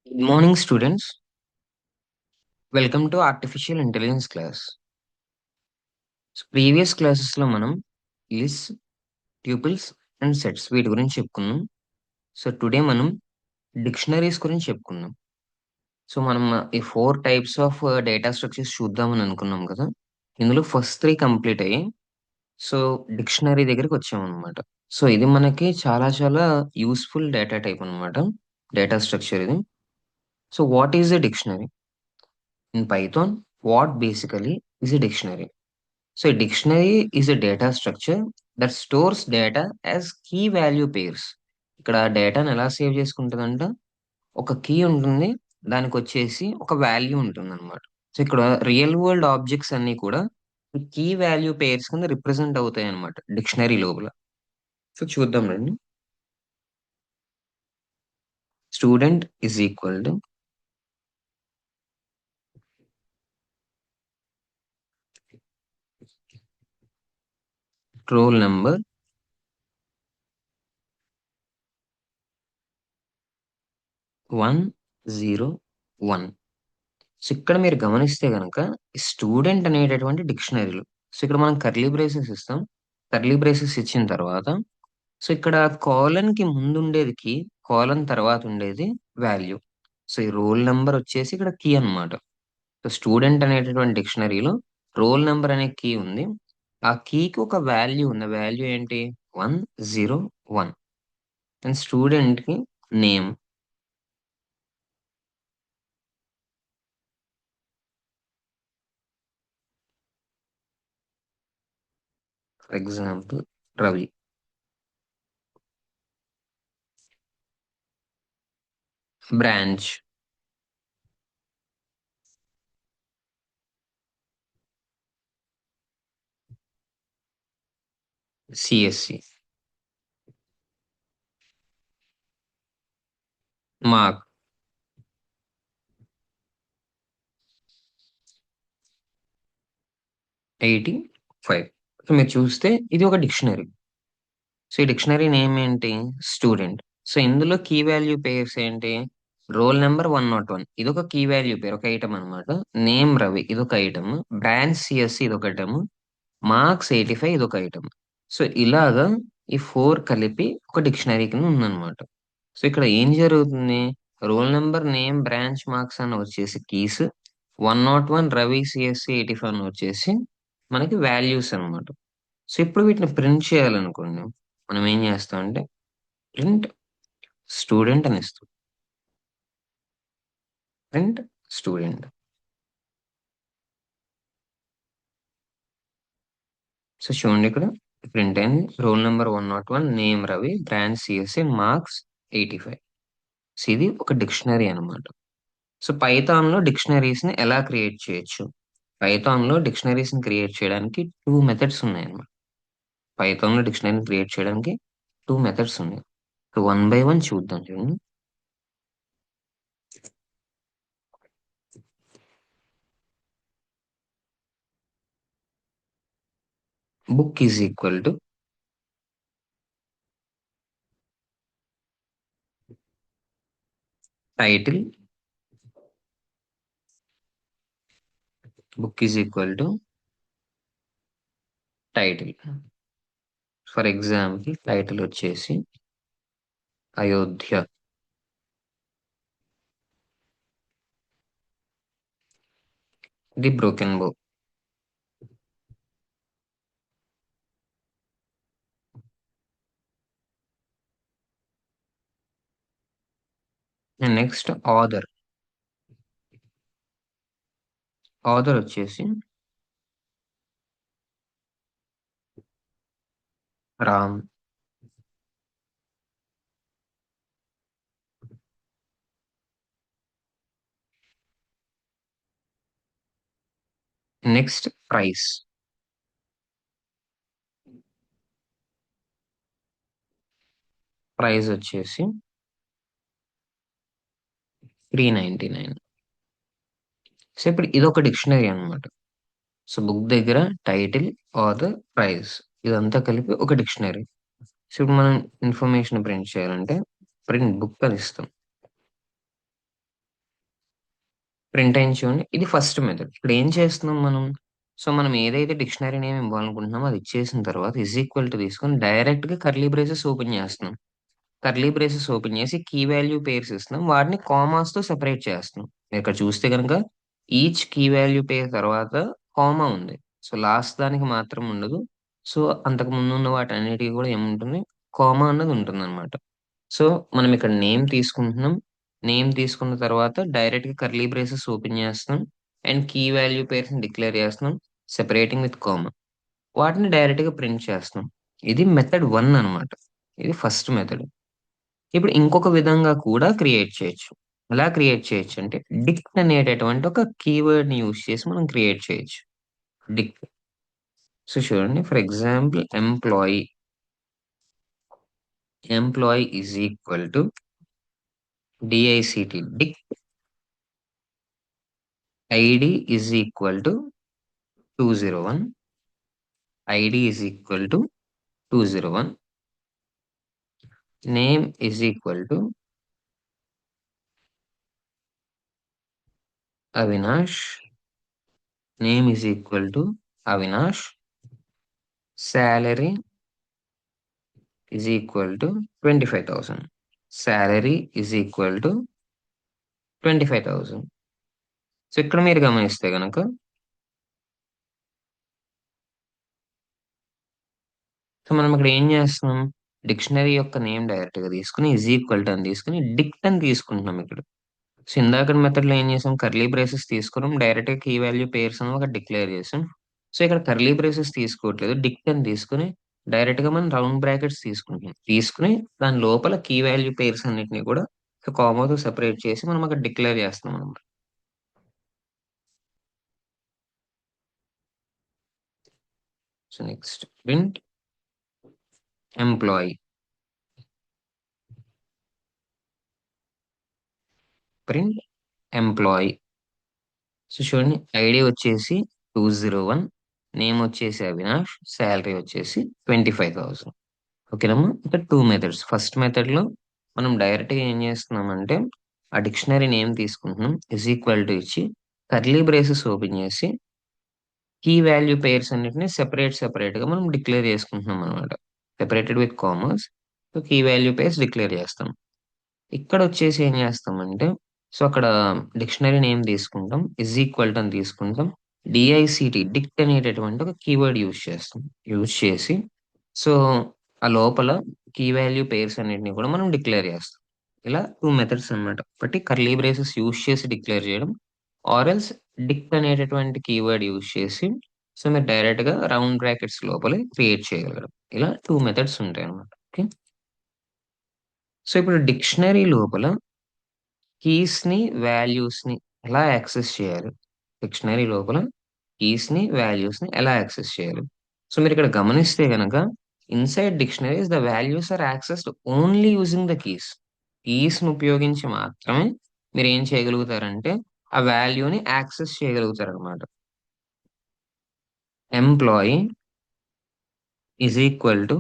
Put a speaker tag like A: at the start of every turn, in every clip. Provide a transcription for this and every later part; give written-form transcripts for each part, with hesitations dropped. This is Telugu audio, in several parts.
A: Good morning, students. Welcome to Artificial Intelligence class. Previous classes లో మనం లిస్ట్, ట్యూపుల్స్ అండ్ సెట్స్ వీటి గురించి చెప్పుకున్నాం. సో టుడే మనం డిక్షనరీస్ గురించి చెప్పుకుందాం. సో మనం ఈ 4 టైప్స్ ఆఫ్ డేటా స్ట్రక్చర్స్ చూద్దామని అనుకున్నాం కదా. ఇందులో ఫస్ట్ 3 కంప్లీట్ అయ్యాయి. సో డిక్షనరీ దగ్గరికి వచ్చామన్నమాట. సో ఇది మనకి చాలా చాలా యూస్ఫుల్ డేటా టైప్ అన్నమాట. డేటా స్ట్రక్చర్ ఇది. So what is a dictionary? In Python, what basically is a dictionary? So a dictionary is a data structure that stores data as key value pairs. ఇక్కడ డేటాను ఎలా సేవ్ చేసుకుంటుందంట, ఒక కీ ఉంటుంది, దానికి వచ్చేసి ఒక వాల్యూ ఉంటుంది అనమాట. సో ఇక్కడ రియల్ వరల్డ్ ఆబ్జెక్ట్స్ అన్ని కూడా కీ వాల్యూ పేర్స్ కింద రిప్రజెంట్ అవుతాయి అనమాట డిక్షనరీ లోపల. సో చూద్దాం రండి. Student is equal to role number 101. So ఇక్కడ మీరు గమనిస్తే గనక స్టూడెంట్ అనేటటువంటి డిక్షనరీలు. సో ఇక్కడ మనం కర్లీ బ్రేసెస్ ఇస్తాం. కర్లీ బ్రేసెస్ ఇచ్చిన తర్వాత సో ఇక్కడ కాలన్ కి ముందు ఉండేది కీ, కాలన్ తర్వాత ఉండేది వాల్యూ. సో ఈ రోల్ నెంబర్ వచ్చేసి ఇక్కడ కీ అన్నమాట. సో స్టూడెంట్ అనేటటువంటి డిక్షనరీలో రోల్ నెంబర్ అనే కీ ఉంది. ఆ కీకి ఒక వాల్యూ ఉంది. వాల్యూ ఏంటి? 101. అండ్ స్టూడెంట్ కి name. For example Ravi. Branch CSC. Mark 85. So మీరు చూస్తే ఇది ఒక డిక్షనరీ. సో ఈ డిక్షనరీ నేమ్ ఏంటి? స్టూడెంట్. సో ఇందులో కీ వాల్యూ పేర్స్ ఏంటి? రోల్ నెంబర్ 101 ఇది ఒక కీ వాల్యూ పేరు, ఒక ఐటమ్ అనమాట. నేమ్ రవి ఇది ఒక ఐటమ్. బ్రాంచ్ సిఎస్సి ఇది ఒక ఐటమ్. మార్క్స్ 85 ఇది ఒక ఐటమ్. సో ఇలాగా ఈ 4 కలిపి ఒక డిక్షనరీ కింద ఉందన్నమాట. సో ఇక్కడ ఏం జరుగుతుంది? Roll number, name, branch, marks అని వచ్చేసి కీస్. 101 రవి సిఎస్సి 85 అని వచ్చేసి మనకి వాల్యూస్ అన్నమాట. సో ఇప్పుడు వీటిని ప్రింట్ చేయాలనుకోండి, మనం ఏం చేస్తాం అంటే ప్రింట్ స్టూడెంట్ అని ఇస్తాం. Print student. సో చూడండి ఇక్కడ ప్రింట్ అయింది. Roll number 101, name Ravi, branch CSC, marks 85. So ఇది ఒక డిక్షనరీ అన్నమాట. సో పైథాన్ లో డిక్షనరీస్ ని ఎలా క్రియేట్ చేయొచ్చు? పైథాన్ లో డిక్షనరీస్ ని క్రియేట్ చేయడానికి 2 మెథడ్స్ ఉన్నాయి అన్నమాట. పైథాన్ లో డిక్షనరీని క్రియేట్ చేయడానికి 2 మెథడ్స్ ఉన్నాయి. సో వన్ బై వన్ చూద్దాం. చూడండి. Book is equal to title. Book is equal to title. For example title వచ్చేసి Ayodhya. The broken bow. And next author. Author వచ్చేసి రామ్. Next price. ప్రైస్ వచ్చేసి 399. సో ఇప్పుడు ఇది ఒక డిక్షనరీ అన్నమాట. సో బుక్ దగ్గర టైటిల్, ఆథర్, ప్రైస్ ఇదంతా కలిపి ఒక డిక్షనరీ. సో ఇప్పుడు మనం ఇన్ఫర్మేషన్ ప్రింట్ చేయాలంటే ప్రింట్ బుక్ అని ఇస్తాం. ప్రింట్ అయింది చూడండి. ఇది ఫస్ట్ మెథడ్. ఇక్కడ ఏం చేస్తున్నాం మనం? సో, మనం ఏదైతే డిక్షనరీ నేమ్ ఇవ్వాలనుకుంటున్నామో అది ఇచ్చేసిన తర్వాత ఈజ్ ఈక్వల్ టు తీసుకొని డైరెక్ట్‌గా కర్లీ బ్రేసెస్ ఓపెన్ చేస్తున్నాం. కర్లీ బ్రేసెస్ ఓపెన్ చేసి కీ వాల్యూ పెయిర్స్ ఇస్తున్నాం. వాటిని కామాస్‌తో సెపరేట్ చేస్తున్నాం. మీరిక్కడ చూస్తే గనక ఈచ్ కీ వాల్యూ పెయిర్ తర్వాత కామా ఉంది. సో, లాస్ట్ దానికి మాత్రం ఉండదు. సో, అంతకు ముందున్న వాటన్నిటికి కూడా ఏముంటుంది? కామా అన్నది ఉంటుందనమాట. సో, మనం ఇక్కడ నేమ్ తీసుకుంటున్నాం. నేమ్ తీసుకున్న తర్వాత డైరెక్ట్‌గా కర్లీ బ్రేసెస్ ఓపెన్ చేస్తున్నాం. అండ్ కీ వాల్యూ పెయిర్స్‌ని డిక్లేర్ చేస్తున్నాం. Separating with comma. వాటిని డైరెక్ట్‌గా ప్రింట్ చేస్తున్నాం. ఇది మెథడ్ 1 అనమాట. ఇది ఫస్ట్ మెథడ్. ఇప్పుడు ఇంకొక విధంగా కూడా క్రియేట్ చేయొచ్చు. ఎలా క్రియేట్ చేయొచ్చంటే, డిక్ట్ అనేటటువంటి ఒక కీవర్డ్‌ని యూజ్ చేసి మనం క్రియేట్ చేయొచ్చు. డిక్ట్. సో, చూడండి for example employee is equal to డిక్ట్ ID is equal to 201 ID is equal to 201 name is equal to Avinash name is equal to Avinash salary is equal to 25,000 salary is equal to 25,000. So, ఇక్కడ మీరు గమనిస్తే గనక సో, మనం ఇక్కడ ఏం చేస్తున్నాం? డిక్షనరీ యొక్క నేమ్ డైరెక్ట్‌గా తీసుకొని ఈజ్ ఈక్వల్ టు అని తీసుకొని డిక్ట్ అని తీసుకుంటున్నాం ఇక్కడ. సో, ఇందాకటి మెథడ్‌లో ఏం చేసాం? కర్లీ బ్రేసెస్ తీసుకున్నాం. డైరెక్ట్‌గా కీ వాల్యూ పెయిర్స్ అని ఒకటి డిక్లేర్ చేసాం. సో, ఇక్కడ కర్లీ బ్రేసెస్ తీసుకోవట్లేదు. డిక్ట్ అని తీసుకొని డైరెక్ట్‌గా మనం రౌండ్ బ్రాకెట్స్ తీసుకుంటున్నాం. తీసుకొని దాని లోపల కీ వాల్యూ పెయిర్స్ అన్నిటిని కూడా కామాతో సెపరేట్ చేసి మనం అక్కడ డిక్లేర్ చేస్తున్నాం అన్నమాట. So, next print employee print employee. So, చూడండి ఐడీ వచ్చేసి 201 నేమ్ వచ్చేసి అవినాష్ సాలరీ వచ్చేసి 25,000. ఓకేనమ్మా. ఇక్కడ 2 మెథడ్స్. ఫస్ట్ మెథడ్‌లో మనం డైరెక్ట్‌గా ఏం చేస్తున్నామంటే ఆ డిక్షనరీ నేమ్ తీసుకుంటున్నాం. ఈజ్ ఈక్వల్ టు ఇచ్చి కర్లీ బ్రేసెస్ ఓపెన్ చేసి కీ వాల్యూ పెయిర్స్ అన్నిటిని సెపరేట్‌గా మనం డిక్లేర్ చేసుకుంటున్నాం అనమాట. Separated with commas. So, key value pairs declare చేస్తాం. ఇక్కడొచ్చేసి ఏం చేస్తామంటే, సో, అక్కడ డిక్షనరీ నేమ్ తీసుకుంటాం. ఈజ్ ఈక్వల్ టు అని తీసుకుంటాం. డిక్ట్ అనేటటువంటి ఒక కీవర్డ్ యూజ్ చేస్తాం. యూజ్ చేసి సో, ఆ లోపల కీ వాల్యూ పెయిర్స్ అన్నిటిని కూడా మనం డిక్లేర్ చేస్తాం. ఇలా 2 మెథడ్స్ అన్నమాట. ఒకటి కర్లీ బ్రేసెస్ యూజ్ చేసి డిక్లేర్ చేయడం. ఆర్ ఎల్స్ డిక్ట్ అనేటటువంటి కీవర్డ్ యూజ్ చేసి సో, మీరు డైరెక్ట్‌గా రౌండ్ బ్రాకెట్స్ లోపలే క్రియేట్ చేయగలగడం. ఇలా 2 మెథడ్స్ ఉంటాయన్నమాట. ఓకే. సో, ఇప్పుడు డిక్షనరీ లోపల కీస్‌ని, వాల్యూస్‌ని ఎలా యాక్సెస్ చేయాలి? డిక్షనరీ లోపల కీస్‌ని, వాల్యూస్‌ని ఎలా యాక్సెస్ చేయాలి? సో, మీరిక్కడ గమనిస్తే గనక inside dictionaries the values are accessed only using the keys. కీస్‌ని ఉపయోగించి మాత్రమే మీరేం చేయగలుగుతారంటే, ఆ వాల్యూని యాక్సెస్ చేయగలుగుతారనమాట. Employee is equal to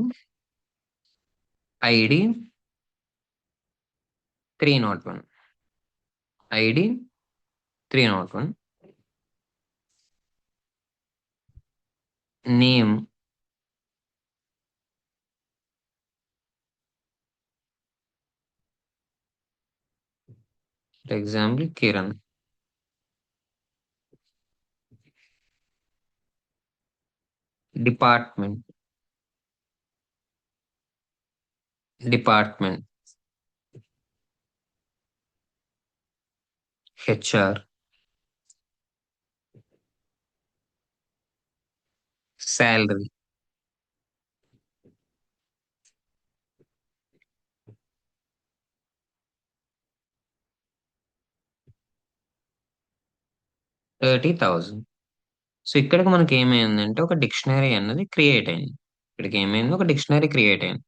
A: ID 301 ID 301 name for example Kiran. Department department HR salary 30,000. So, ఇక్కడికి మనకేమైందంటే ఒక డిక్షనరీ అన్నది క్రియేట్ అయింది. ఇక్కడికేమైంది ఒక డిక్షనరీ క్రియేట్ అయింది.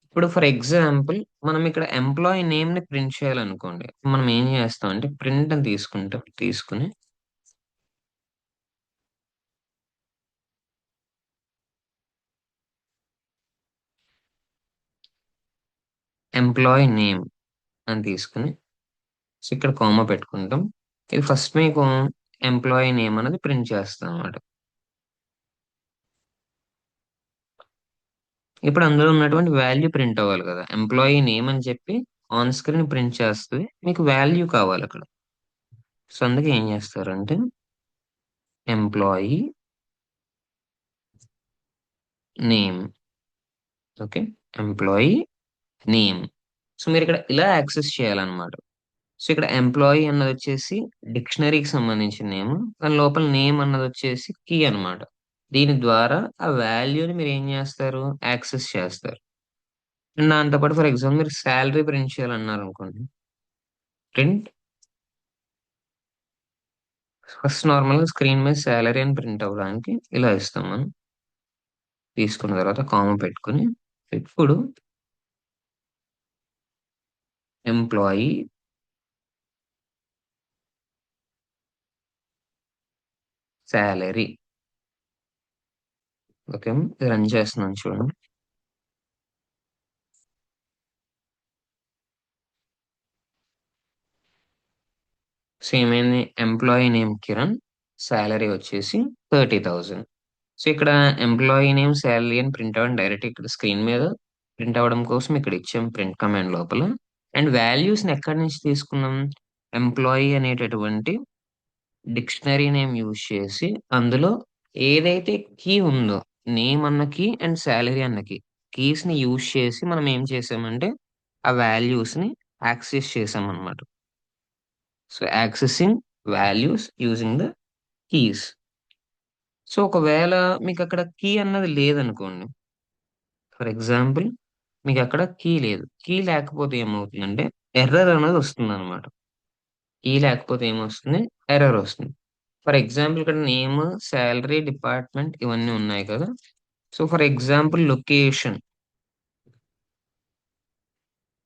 A: ఇప్పుడు ఫర్ ఎగ్జాంపుల్ మనం ఇక్కడ ఎంప్లాయీ నేమ్‌ని ప్రింట్ చేయాలనుకోండి. మనం ఏం చేస్తామంటే ప్రింట్ అని తీసుకుంటాం. తీసుకొని ఎంప్లాయీ నేమ్ అని తీసుకొని సో, ఇక్కడ కామా పెట్టుకుంటాం. ఇది ఫస్ట్ మీకు ఎంప్లాయీ నేమ్ అనేది ప్రింట్ చేస్తాం అనమాట. ఇప్పుడు అందులో ఉన్నటువంటి వాల్యూ ప్రింట్ అవ్వాలి కదా, ఎంప్లాయీ నేమ్ అని చెప్పి ఆన్ స్క్రీన్ ప్రింట్ చేస్తే మీకు వాల్యూ కావాలి అక్కడ. సో అందుకే ఏం చేస్తారంటే employee name. Okay, employee name. So మీరు ఇక్కడ ఇలా యాక్సెస్ చేయాలన్నమాట. సో ఇక్కడ ఎంప్లాయీ అన్నది వచ్చేసి డిక్షనరీకి సంబంధించిన నేమ్, దాని లోపల నేమ్ అన్నది వచ్చేసి కీ అన్నమాట. దీని ద్వారా ఆ వాల్యూని మీరు ఏం చేస్తారు, యాక్సెస్ చేస్తారు. అండ్ దాంతోపాటు ఫర్ ఎగ్జాంపుల్ మీరు శాలరీ ప్రింట్ చేయాలన్నారు అనుకోండి, ప్రింట్ ఫస్ట్ నార్మల్గా స్క్రీన్ మీద శాలరీ అని ప్రింట్ అవ్వడానికి ఇలా ఇస్తాం మనం. తీసుకున్న తర్వాత కామా పెట్టుకుని ఇప్పుడు ఎంప్లాయీ శాలరీ. ఓకే, రన్ చేస్తున్నాను చూడండి. సేమ్ అయింది, ఎంప్లాయీ నేమ్ కిరణ్, శాలరీ వచ్చేసి 30,000. సో ఇక్కడ ఎంప్లాయీ నేమ్ శాలరీ అని ప్రింట్ అవ్వడం డైరెక్ట్ ఇక్కడ స్క్రీన్ మీద ప్రింట్ అవ్వడం కోసం ఇక్కడ ఇచ్చాం ప్రింట్ కమాండ్ లోపల. అండ్ వాల్యూస్ ని ఎక్కడి నుంచి తీసుకున్నాం, ఎంప్లాయీ అనేటటువంటి డిక్షనరీ నేమ్ యూజ్ చేసి అందులో ఏదైతే కీ ఉందో, నేమ్ అన్న కీ అండ్ శాలరీ అన్న కీ, కీస్ ని యూజ్ చేసి మనం ఏం చేసామంటే ఆ వాల్యూస్ ని యాక్సెస్ చేసాం అన్నమాట. So accessing values using the keys. So ఒకవేళ మీకు అక్కడ కీ అన్నది లేదనుకోండి, ఫర్ ఎగ్జాంపుల్ మీకు అక్కడ కీ లేదు, కీ లేకపోతే ఏమవుతుందంటే ఎర్రర్ అనేది వస్తుంది అనమాట. కీ లేకపోతే ఏమొస్తుంది, ఎర్రర్ వస్తుంది. ఫర్ ఎగ్జాంపుల్ ఇక్కడ నేమ్, శాలరీ, డిపార్ట్మెంట్ ఇవన్నీ ఉన్నాయి కదా. So for example location.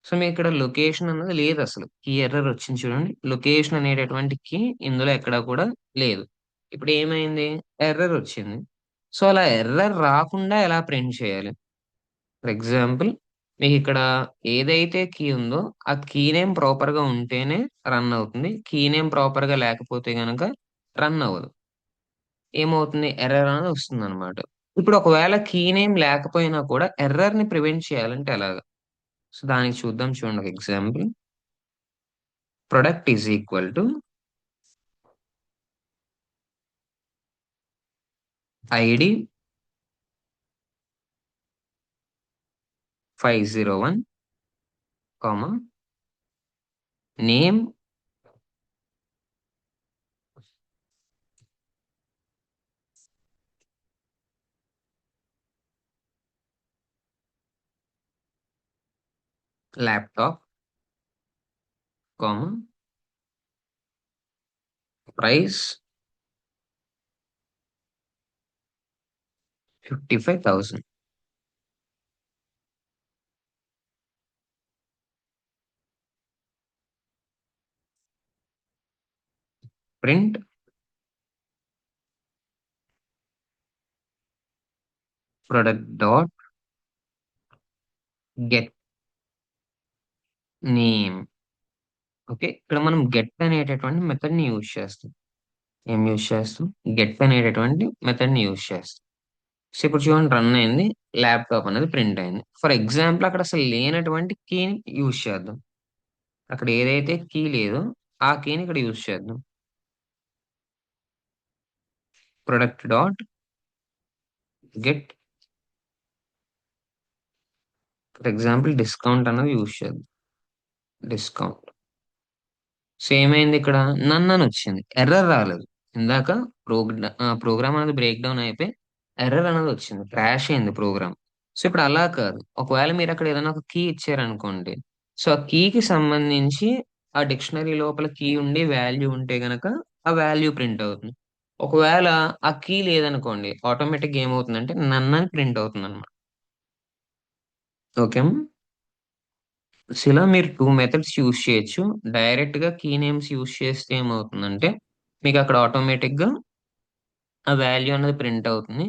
A: So మీకు ఇక్కడ లొకేషన్ అన్నది లేదు, అసలు కీ ఎర్రర్ వచ్చింది చూడండి. లొకేషన్ అనేటటువంటి కీ ఇందులో ఎక్కడా కూడా లేదు. ఇప్పుడు ఏమైంది, ఎర్రర్ వచ్చింది. సో అలా ఎర్రర్ రాకుండా ఎలా ప్రింట్ చేయాలి, ఫర్ ఎగ్జాంపుల్ మీకు ఇక్కడ ఏదైతే కీ ఉందో ఆ కీ నేమ్ ప్రాపర్ గా ఉంటేనే రన్ అవుతుంది, కీ నేమ్ ప్రాపర్ గా లేకపోతే గనక రన్ అవ్వదు. ఏమవుతుంది, ఎర్రర్ అనేది వస్తుంది అనమాట. ఇప్పుడు ఒకవేళ కీ నేమ్ లేకపోయినా కూడా ఎర్రర్ ని ప్రివెంట్ చేయాలంటే ఎలాగా, సో దానికి చూద్దాం చూడండి ఒక example. Product is equal to ID 501 comma name laptop comma price 55,000. Print product dot get name. Okay, ఇక్కడ మనం గెట్ అనేటటువంటి మెథడ్ ని యూజ్ చేస్తాం. ఏం యూజ్ చేస్తాం, గెట్ అనేటటువంటి మెథడ్ ని యూజ్ చేస్తాం. సో ఇప్పుడు చూడండి రన్ అయింది, ల్యాప్టాప్ అనేది ప్రింట్ అయింది. ఫర్ ఎగ్జాంపుల్ అక్కడ అసలు లేనటువంటి కీని యూజ్ చేద్దాం. అక్కడ ఏదైతే కీ లేదో ఆ కీని ఇక్కడ యూజ్ చేద్దాం. Product dot get, for example discount అనేది యూజ్ చేద్దాం. డిస్కౌంట్. సేమ్ అయింది, ఇక్కడ నన్ను అని వచ్చింది, ఎర్రర్ రాలేదు. ఇందాక ప్రోగ్రామ్ అనేది బ్రేక్ డౌన్ అయిపోయి ఎర్రర్ అనేది వచ్చింది, క్రాష్ అయింది ప్రోగ్రామ్. సో ఇప్పుడు అలా కాదు, ఒకవేళ మీరు అక్కడ ఏదైనా ఒక కీ ఇచ్చారనుకోండి, సో ఆ కీకి సంబంధించి ఆ డిక్షనరీ లోపల కీ ఉండి వాల్యూ ఉంటే గనక ఆ వాల్యూ ప్రింట్ అవుతుంది. ఒకవేళ ఆ కీ లేదనుకోండి, ఆటోమేటిక్ ఏమవుతుందంటే నన్ను అని ప్రింట్ అవుతుంది అనమాట. ఓకే, సో ఇలా మీరు టూ మెథడ్స్ యూస్ చేయొచ్చు. డైరెక్ట్ గా కీ నేమ్స్ యూస్ చేస్తే ఏమవుతుందంటే మీకు అక్కడ ఆటోమేటిక్ గా ఆ వాల్యూ అనేది ప్రింట్ అవుతుంది.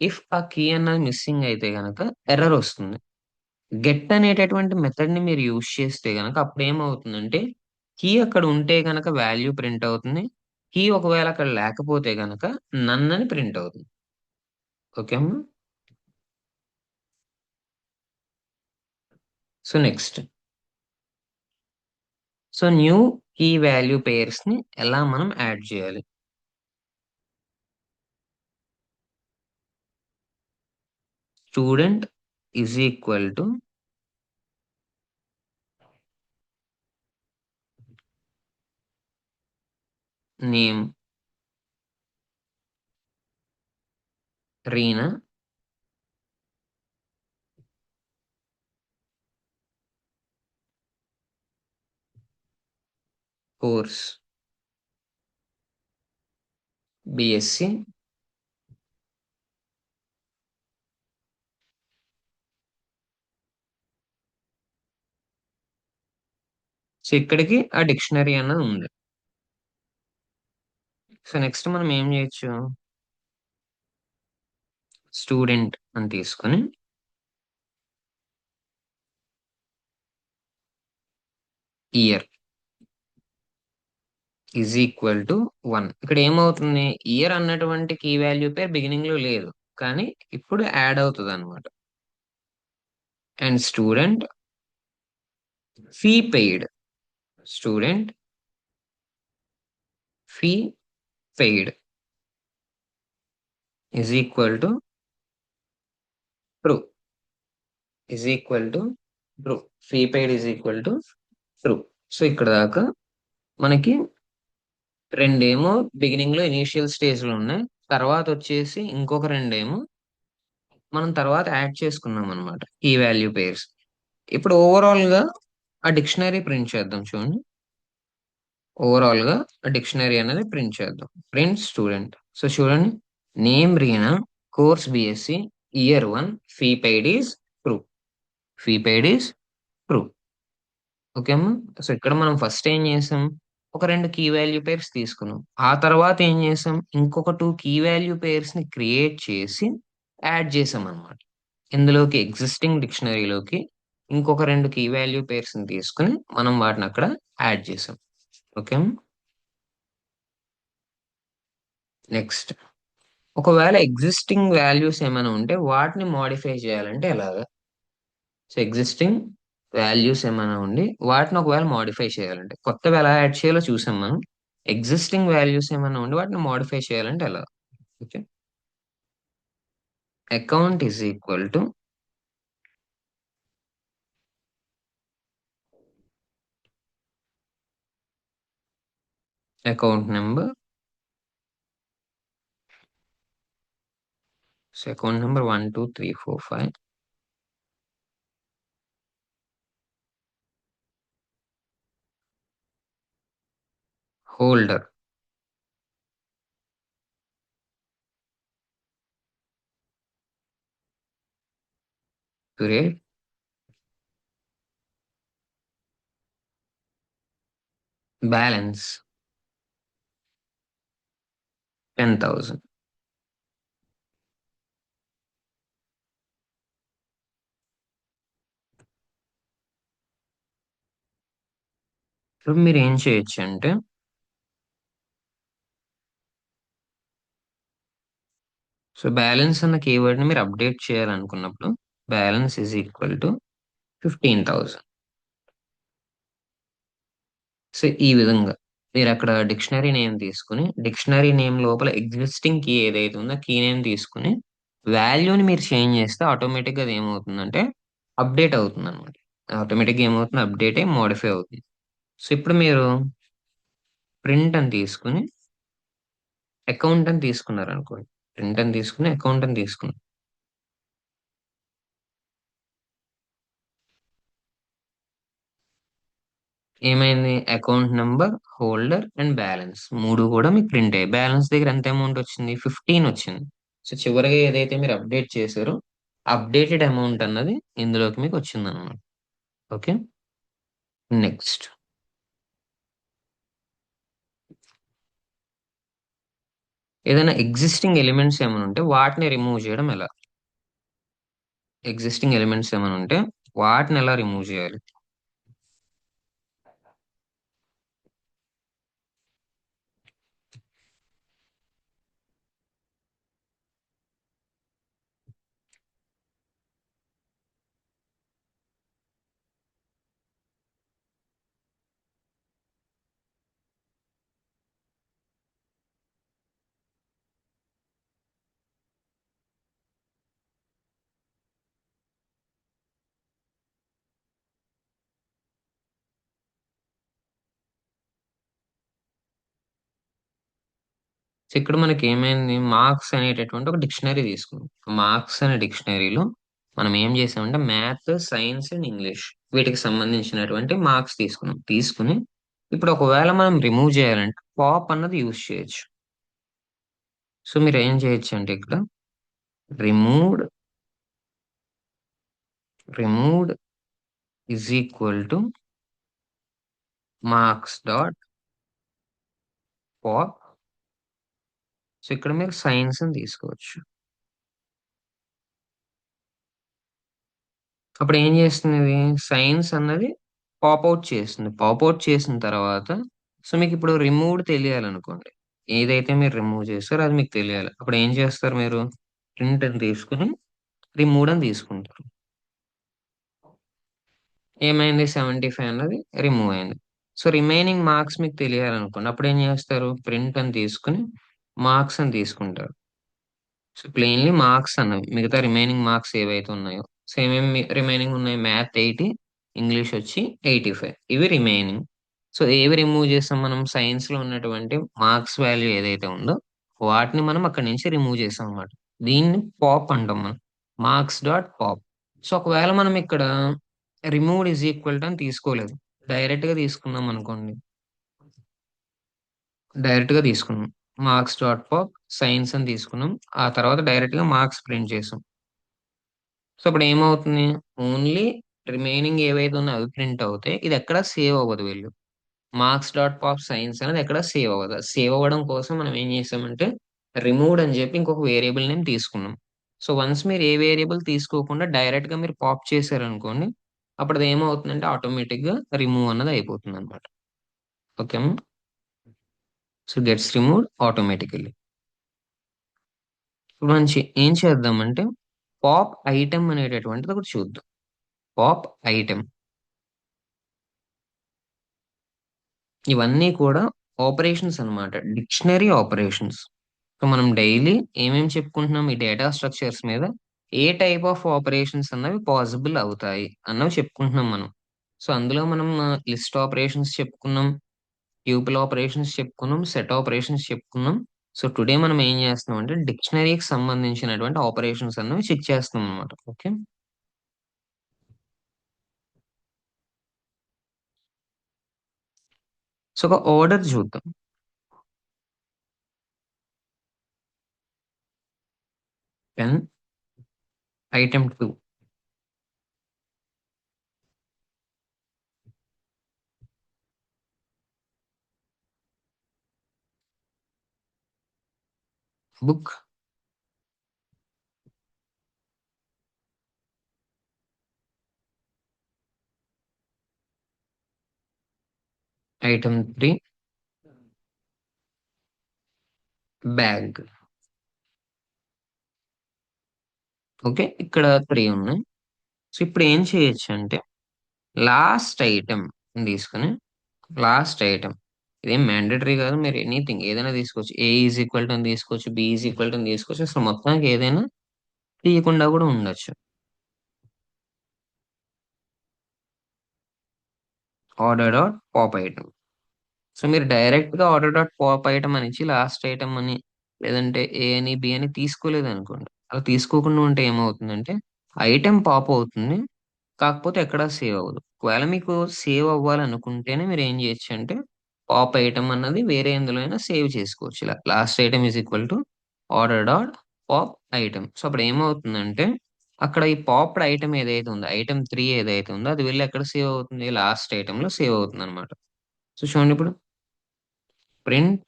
A: ఇఫ్ ఆ కీ అన్నది మిస్సింగ్ అయితే గనక ఎర్రర్ వస్తుంది. గెట్ అనేటటువంటి మెథడ్ ని మీరు యూస్ చేస్తే గనక అప్పుడు ఏమవుతుందంటే కీ అక్కడ ఉంటే గనక వాల్యూ ప్రింట్ అవుతుంది. కీ ఒకవేళ అక్కడ లేకపోతే గనక నన్ అని ప్రింట్ అవుతుంది. ఓకే అమ్మా. So next, so new key value pairs ని ఎలా మనం యాడ్ చేయాలి? Student is equal to name Reena course BSc so ఇక్కడికి ఆ డిక్షనరీ అన్నది ఉంది. సో నెక్స్ట్ మనం ఏం చేయొచ్చు? స్టూడెంట్ అని తీసుకొని ఇయర్ ఈజ్ ఈక్వల్ టు 1. ఇక్కడ ఏమవుతుంది? ఇయర్ అన్నటువంటి కీ వాల్యూ పేరు బిగినింగ్ లో లేదు, కానీ ఇప్పుడు యాడ్ అవుతుంది అనమాట. And student fee paid, student fee paid is equal to true, is equal to true. Fee paid is equal to true. So ఇక్కడ దాకా మనకి రెండేమో బిగినింగ్ లో ఇనీషియల్ స్టేజ్ లో ఉన్నాయి, తర్వాత వచ్చేసి ఇంకొక రెండేమో మనం తర్వాత యాడ్ చేసుకున్నాం అనమాట ఈ వాల్యూ పేర్స్. ఇప్పుడు ఓవరాల్ గా ఆ డిక్షనరీ ప్రింట్ చేద్దాం. చూడండి, ఓవరాల్ గా ఆ డిక్షనరీ అనేది ప్రింట్ చేద్దాం. Print student. సో చూడండి, name Reena, course BSc, year 1, fee paid is true, fee paid is true. Okay అమ్మా. సో ఇక్కడ మనం ఫస్ట్ ఏం చేసాం? ఒక రెండు కీ వాల్యూ పేర్స్ తీసుకున్నాం. ఆ తర్వాత ఏం చేసాం? ఇంకొక టూ కీ వాల్యూ పేర్స్ ని క్రియేట్ చేసి యాడ్ చేసాం అన్నమాట. ఇందులోకి ఎగ్జిస్టింగ్ డిక్షనరీలోకి ఇంకొక రెండు కీ వాల్యూ పేర్స్ ని తీసుకుని మనం వాటిని అక్కడ యాడ్ చేసాం. ఓకే. నెక్స్ట్, ఒకవేళ ఎగ్జిస్టింగ్ వాల్యూస్ ఏమైనా ఉంటే వాటిని మోడిఫై చేయాలంటే ఎలాగా? సో ఎగ్జిస్టింగ్ వాల్యూస్ ఏమైనా ఉండి వాటిని ఒకవేళ మోడిఫై చేయాలంటే, కొత్తవి ఎలా యాడ్ చేయాలో చూసాం మనం. ఎగ్జిస్టింగ్ వాల్యూస్ ఏమైనా ఉండి వాటిని మోడిఫై చేయాలంటే ఎలా? Okay. Account is equal to account number. So account number 1 2 3 4 5. Holder, create balance 10,000. ఇప్పుడు మీరు ఏం చేయొచ్చు అంటే, సో బ్యాలెన్స్ అన్న కీవర్డ్ ని మీరు అప్డేట్ చేయాలనుకున్నప్పుడు balance is equal to 15,000. So ఈ విధంగా మీరు అక్కడ డిక్షనరీ నేమ్ తీసుకుని, డిక్షనరీ నేమ్ లోపల ఎగ్జిస్టింగ్ కీ ఏదైతే ఉందో కీ నేమ్ తీసుకుని వాల్యూని మీరు చేంజ్ చేస్తే ఆటోమేటిక్ గా అది ఏమవుతుందంటే అప్డేట్ అవుతుంది అనమాట. ఆటోమేటిక్ గా ఏమవుతుంది? అప్డేట్ అయ్యి మోడిఫై అవుతుంది. సో ఇప్పుడు మీరు ప్రింట్ అని తీసుకుని అకౌంట్ అని తీసుకున్నారు అనుకోండి. ప్రింట్ అని తీసుకుని అకౌంట్ అని తీసుకున్నారు. ఏమైంది? Account number, holder and balance మూడు కూడా మీకు ప్రింట్ అయ్యాయి. బ్యాలెన్స్ దగ్గర ఎంత అమౌంట్ వచ్చింది? 15 వచ్చింది. సో చివరిగా ఏదైతే మీరు అప్డేట్ చేశారో అప్డేటెడ్ అమౌంట్ అన్నది ఇందులోకి మీకు వచ్చింది అనమాట. ఓకే. నెక్స్ట్, ఏదైనా ఎగ్జిస్టింగ్ ఎలిమెంట్స్ ఏమైనా ఉంటే వాటిని రిమూవ్ చేయడం ఎలా? ఎగ్జిస్టింగ్ ఎలిమెంట్స్ ఏమైనా ఉంటే వాటిని ఎలా రిమూవ్ చేయాలి? సో ఇక్కడ మనకి ఏమైంది, మార్క్స్ అనేటటువంటి ఒక డిక్షనరీ తీసుకున్నాం. మార్క్స్ అనే డిక్షనరీలో మనం ఏం చేసామంటే మ్యాథ్, సైన్స్ అండ్ ఇంగ్లీష్ వీటికి సంబంధించినటువంటి మార్క్స్ తీసుకున్నాం. తీసుకుని ఇప్పుడు ఒకవేళ మనం రిమూవ్ చేయాలంటే పాప్ అన్నది యూజ్ చేయొచ్చు. సో మీరు ఏం చేయొచ్చు అంటే ఇక్కడ removed removed is equal to marks dot pop. So ఇక్కడ మీరు సైన్స్ అని తీసుకోవచ్చు. అప్పుడు ఏం చేస్తుంది ఇది, సైన్స్ అన్నది పాపౌట్ చేస్తుంది. పాపౌట్ చేసిన తర్వాత సో మీకు ఇప్పుడు రిమూవ్డ్ తెలియాలనుకోండి, ఏదైతే మీరు రిమూవ్ చేస్తారో అది మీకు తెలియాలి. అప్పుడు ఏం చేస్తారు మీరు, ప్రింట్ అని తీసుకుని రిమూవ్ అని తీసుకుంటారు. ఏమైంది, 75 అన్నది రిమూవ్ అయింది. సో రిమైనింగ్ మార్క్స్ మీకు తెలియాలనుకోండి, అప్పుడు ఏం చేస్తారు, ప్రింట్ అని తీసుకుని మార్క్స్ అని తీసుకుంటారు. సో ప్లెయిన్లీ మార్క్స్ అన్నవి మిగతా రిమైనింగ్ మార్క్స్ ఏవైతే ఉన్నాయో, సేమ్ ఏం రిమైనింగ్ ఉన్నాయి, మ్యాథ్ 80, ఇంగ్లీష్ వచ్చి 85, ఇవి రిమైనింగ్. సో ఏవి రిమూవ్ చేస్తాం మనం, సైన్స్ లో ఉన్నటువంటి మార్క్స్ వాల్యూ ఏదైతే ఉందో వాటిని మనం అక్కడి నుంచి రిమూవ్ చేసాం అన్నమాట. దీన్ని పాప్ అంటాం మనం, మార్క్స్ డాట్ పాప్. సో ఒకవేళ మనం ఇక్కడ రిమూవ్డ్ ఈజ్ ఈక్వల్ టు అని తీసుకోలేదు, డైరెక్ట్ గా తీసుకున్నాం అనుకోండి, డైరెక్ట్ గా తీసుకున్నాం మార్క్స్ డాట్ పాప్ సైన్స్ అని తీసుకున్నాం, ఆ తర్వాత డైరెక్ట్ గా మార్క్స్ ప్రింట్ చేసాం. సో ఇప్పుడు ఏమవుతుంది, ఓన్లీ రిమైనింగ్ ఏవైతే ఉన్నాయో అవి ప్రింట్ అవుతాయి, ఇది ఎక్కడ సేవ్ అవ్వదు. వీళ్ళు మార్క్స్ డాట్ పాప్ సైన్స్ అనేది ఎక్కడ సేవ్ అవ్వదు. సేవ్ అవ్వడం కోసం మనం ఏం చేసామంటే రిమూవ్డ్ అని చెప్పి ఇంకొక వేరియబుల్ నేమ్ తీసుకున్నాం. సో వన్స్ మీరు ఏ వేరియబుల్ తీసుకోకుండా డైరెక్ట్ గా మీరు పాప్ చేశారనుకోండి, అప్పుడు అది ఏమవుతుందంటే ఆటోమేటిక్ గా రిమూవ్ అన్నది అయిపోతుంది అనమాట. Okay, so gets removed automatically. ఇప్పుడు మనం ఏం చేద్దామంటే పాప్ ఐటమ్ అనేటటువంటిది ఒకటి చూద్దాం. పాప్ ఐటమ్, ఇవన్నీ కూడా ఆపరేషన్స్ అన్నమాట, డిక్షనరీ ఆపరేషన్స్. సో మనం డైలీ ఏమేమి చెప్పుకుంటున్నాం ఈ డేటా స్ట్రక్చర్స్ మీద, ఏ టైప్ ఆఫ్ ఆపరేషన్స్ అన్నవి పాసిబుల్ అవుతాయి అన్నవి చెప్పుకుంటున్నాం మనం. సో అందులో మనం లిస్ట్ ఆపరేషన్స్ చెప్పుకున్నాం, ట్యూపుల్ ఆపరేషన్స్ చెప్పుకున్నాం, సెట్ ఆపరేషన్స్ చెప్పుకున్నాం. సో టుడే మనం ఏం చేస్తున్నాం అంటే డిక్షనరీకి సంబంధించినటువంటి ఆపరేషన్స్ అన్నవి చెక్ చేస్తున్నాం అనమాట. ఓకే, సో ఒక ఆర్డర్ చూద్దాం. Pen item 2, book item 3, bag. Okay, ఇక్కడ 3 ఉన్నాయి. సో ఇప్పుడు ఏం చేయొచ్చు అంటే లాస్ట్ ఐటమ్ తీసుకుని, లాస్ట్ ఐటమ్ ఇదేం మ్యాండేటరీ కాదు, మీరు ఎనీథింగ్ ఏదైనా తీసుకోవచ్చు. ఏ ఈజ్ ఈక్వల్ టు అని తీసుకోవచ్చు, బి ఈజ్ ఈక్వల్ టు అని తీసుకోవచ్చు, అసలు మొత్తానికి ఏదైనా తీయకుండా కూడా ఉండొచ్చు. Order dot pop item. So మీరు డైరెక్ట్ గా ఆర్డర్ డాట్ పాప్ ఐటమ్ అని ఇచ్చి లాస్ట్ ఐటమ్ అని, లేదంటే ఏ అని బి అని తీసుకోలేదు అనుకోండి, అలా తీసుకోకుండా ఉంటే ఏమవుతుందంటే ఐటమ్ పాప్ అవుతుంది, కాకపోతే ఎక్కడా సేవ్ అవ్వదు. ఒకవేళ మీకు సేవ్ అవ్వాలనుకుంటేనే మీరు ఏం చేయొచ్చు అంటే పాప్ ఐటమ్ అన్నది వేరే ఎందులో అయినా సేవ్ చేసుకోవచ్చు. ఇలా last item is equal to order dot pop item. So అప్పుడు ఏమవుతుందంటే అక్కడ ఈ పాప్డ్ ఐటమ్ ఏదైతే ఉందో, ఐటమ్ 3 ఏదైతే ఉందో అది వెళ్ళి ఎక్కడ సేవ్ అవుతుంది, లాస్ట్ ఐటమ్ లో సేవ్ అవుతుంది అనమాట. సో చూడండి ఇప్పుడు ప్రింట్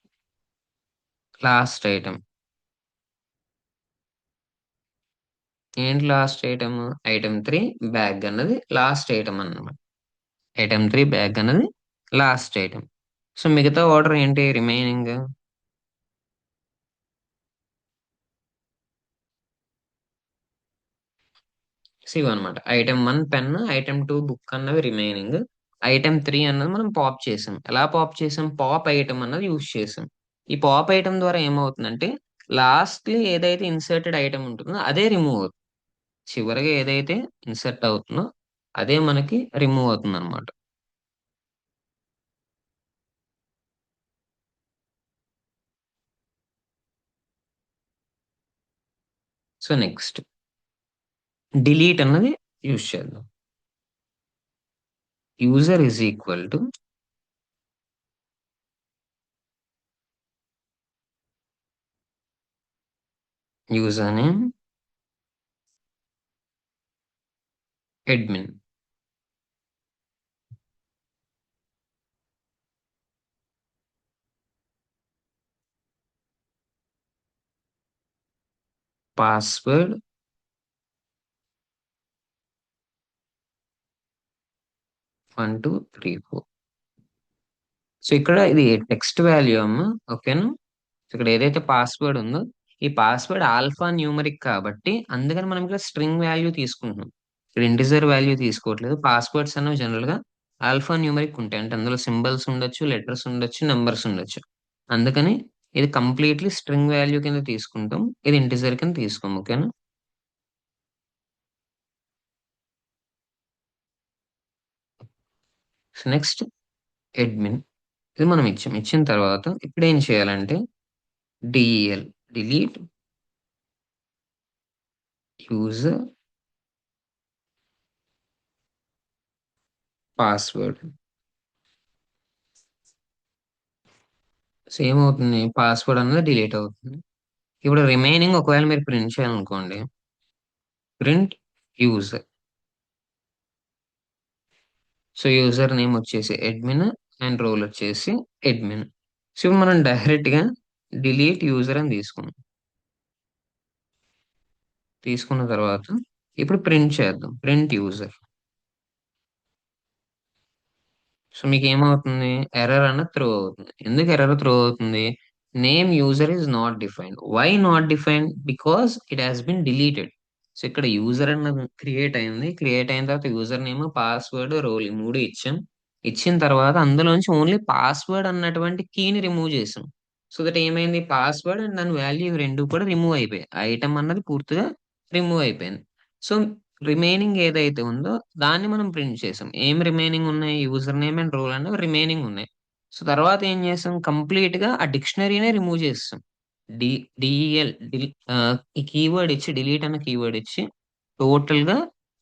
A: లాస్ట్ ఐటమ్. ఏంటి లాస్ట్ ఐటమ్, ఐటమ్ 3 బ్యాగ్ అన్నది లాస్ట్ ఐటమ్ అన్నమాట. ఐటమ్ 3 బ్యాగ్ అన్నది లాస్ట్ ఐటమ్. సో మిగతా ఆర్డర్ ఏంటి రిమైనింగ్, సివ్ అనమాట. ఐటమ్ 1 పెన్, ఐటమ్ 2 బుక్ అన్నవి రిమైనింగ్, ఐటమ్ 3 అన్నది మనం పాప్ చేసాం. ఎలా పాప్ చేసాం, పాప్ ఐటమ్ అన్నది యూజ్ చేసాం. ఈ పాప్ ఐటమ్ ద్వారా ఏమవుతుందంటే లాస్ట్లీ ఏదైతే ఇన్సర్టెడ్ ఐటమ్ ఉంటుందో అదే రిమూవ్ అవుతుంది. చివరిగా ఏదైతే ఇన్సర్ట్ అవుతుందో అదే మనకి రిమూవ్ అవుతుంది అనమాట. సో నెక్స్ట్ డిలీట్ అన్నది యూజ్ చేద్దాం. User is equal to user name admin. Password 1234. So ఇక్కడ ఇది టెక్స్ట్ వాల్యూ అమ్మ. ఓకేనా. ఇక్కడ ఏదైతే పాస్వర్డ్ ఉందో ఈ పాస్వర్డ్ ఆల్ఫా న్యూమరిక్ కాబట్టి అందుకని మనం ఇక్కడ స్ట్రింగ్ వాల్యూ తీసుకుంటున్నాం. ఇక్కడ ఇంటిజర్ వాల్యూ తీసుకోవట్లేదు. పాస్వర్డ్స్ అనేవి జనరల్ గా ఆల్ఫా న్యూమరిక్ ఉంటాయి, అంటే అందులో సింబల్స్ ఉండొచ్చు, లెటర్స్ ఉండొచ్చు, నెంబర్స్ ఉండొచ్చు. అందుకని ఇది కంప్లీట్లీ స్ట్రింగ్ వాల్యూ కింద తీసుకుంటాం, ఇది ఇంటిజర్ కింద తీసుకోం. ఓకేనా. So next admin. ఇది మనం ఇచ్చిన తర్వాత ఇప్పుడు ఏం చేయాలంటే DL delete user password. Same అవుతుంది, పాస్వర్డ్ అనేది డిలీట్ అవుతుంది. ఇప్పుడు రిమైనింగ్ ఒకవేళ మీరు ప్రింట్ చేయాలనుకోండి, print user. So user name వచ్చేసి అడ్మిన్ అండ్ రోల్ వచ్చేసి అడ్మిన్. సో మనం డైరెక్ట్ గా డిలీట్ యూజర్ అని తీసుకున్నాం. తీసుకున్న తర్వాత ఇప్పుడు ప్రింట్ చేద్దాం, ప్రింట్ యూజర్. సో మీకు ఏమవుతుంది, ఎర్రర్ అన్న త్రో అవుతుంది. ఎందుకు ఎర్రర్ త్రో అవుతుంది, name user is not defined. Why not defined, because it has been deleted. So ఇక్కడ యూజర్ అన్నది క్రియేట్ అయింది, క్రియేట్ అయిన తర్వాత యూజర్ నేమ్, పాస్వర్డ్, రోల్ ఈ మూడు ఇచ్చాం. ఇచ్చిన తర్వాత అందులోంచి ఓన్లీ పాస్వర్డ్ అన్నటువంటి కీని రిమూవ్ చేసాం. సో దట్ ఏమైంది, పాస్వర్డ్ అండ్ దాని వాల్యూ రెండు కూడా రిమూవ్ అయిపోయాయి. ఐటమ్ అన్నది పూర్తిగా రిమూవ్ అయిపోయింది. సో రిమైనింగ్ ఏదైతే ఉందో దాన్ని మనం ప్రింట్ చేసాం. ఏం రిమైనింగ్ ఉన్నాయి, యూజర్ నేమ్ అండ్ రోల్ అనేవి రిమైనింగ్ ఉన్నాయి. సో తర్వాత ఏం చేసాం, కంప్లీట్ గా ఆ డిక్షనరీనే రిమూవ్ చేస్తాం. డి డిఎల్ ఈ కీవర్డ్ ఇచ్చి, డిలీట్ అన్న కీవర్డ్ ఇచ్చి టోటల్ గా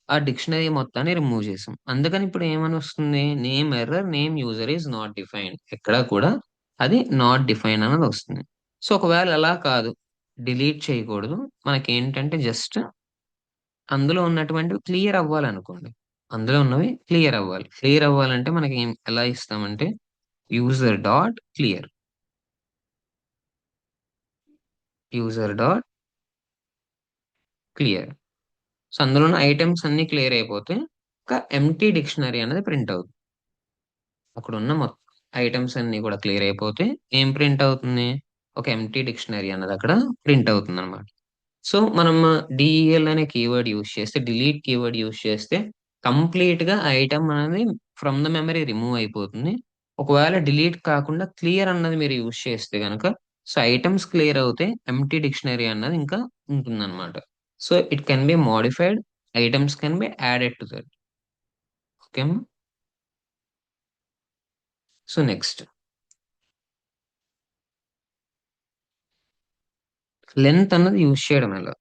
A: ఆ డిక్షనరీ మొత్తాన్ని రిమూవ్ చేసాం. అందుకని ఇప్పుడు ఏమని వస్తుంది, name error, name user is not defined. ఎక్కడ కూడా అది నాట్ డిఫైన్ అన్నది వస్తుంది. సో ఒకవేళ అలా కాదు, డిలీట్ చేయకూడదు, మనకి ఏంటంటే జస్ట్ అందులో ఉన్నటువంటివి క్లియర్ అవ్వాలనుకోండి. అందులో ఉన్నవి క్లియర్ అవ్వాలి. క్లియర్ అవ్వాలంటే మనకి ఎలా ఇస్తామంటే user dot clear. User dot clear. So అందులో ఉన్న ఐటమ్స్ అన్ని క్లియర్ అయిపోతే ఒక ఎంటీ డిక్షనరీ అనేది ప్రింట్ అవుతుంది. అక్కడ ఉన్న మొత్తం ఐటమ్స్ అన్ని కూడా క్లియర్ అయిపోతే ఏం ప్రింట్ అవుతుంది, ఒక ఎంటీ డిక్షనరీ అన్నది అక్కడ ప్రింట్ అవుతుంది అనమాట. సో మనం డిఈఎల్ అనే కీవర్డ్ యూస్ చేస్తే, డిలీట్ కీవర్డ్ యూస్ చేస్తే కంప్లీట్ గా ఐటమ్ అనేది ఫ్రమ్ ద మెమరీ రిమూవ్ అయిపోతుంది. ఒకవేళ డిలీట్ కాకుండా క్లియర్ అన్నది మీరు యూస్ చేస్తే కనుక సో ఐటమ్స్ క్లియర్ అవుతే ఎంటీ డిక్షనరీ అన్నది ఇంకా ఉంటుందన్నమాట. So it can be modified, items can be added to that. Okay. So next length అన్నది యూస్ చేయడం ఎలా.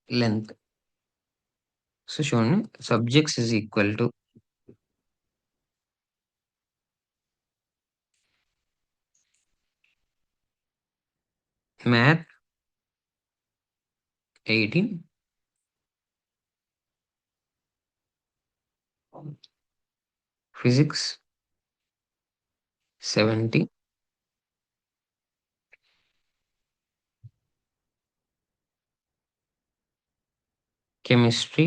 A: లెంత్. సో చూడండి, subjects is equal to math 18, physics 70, chemistry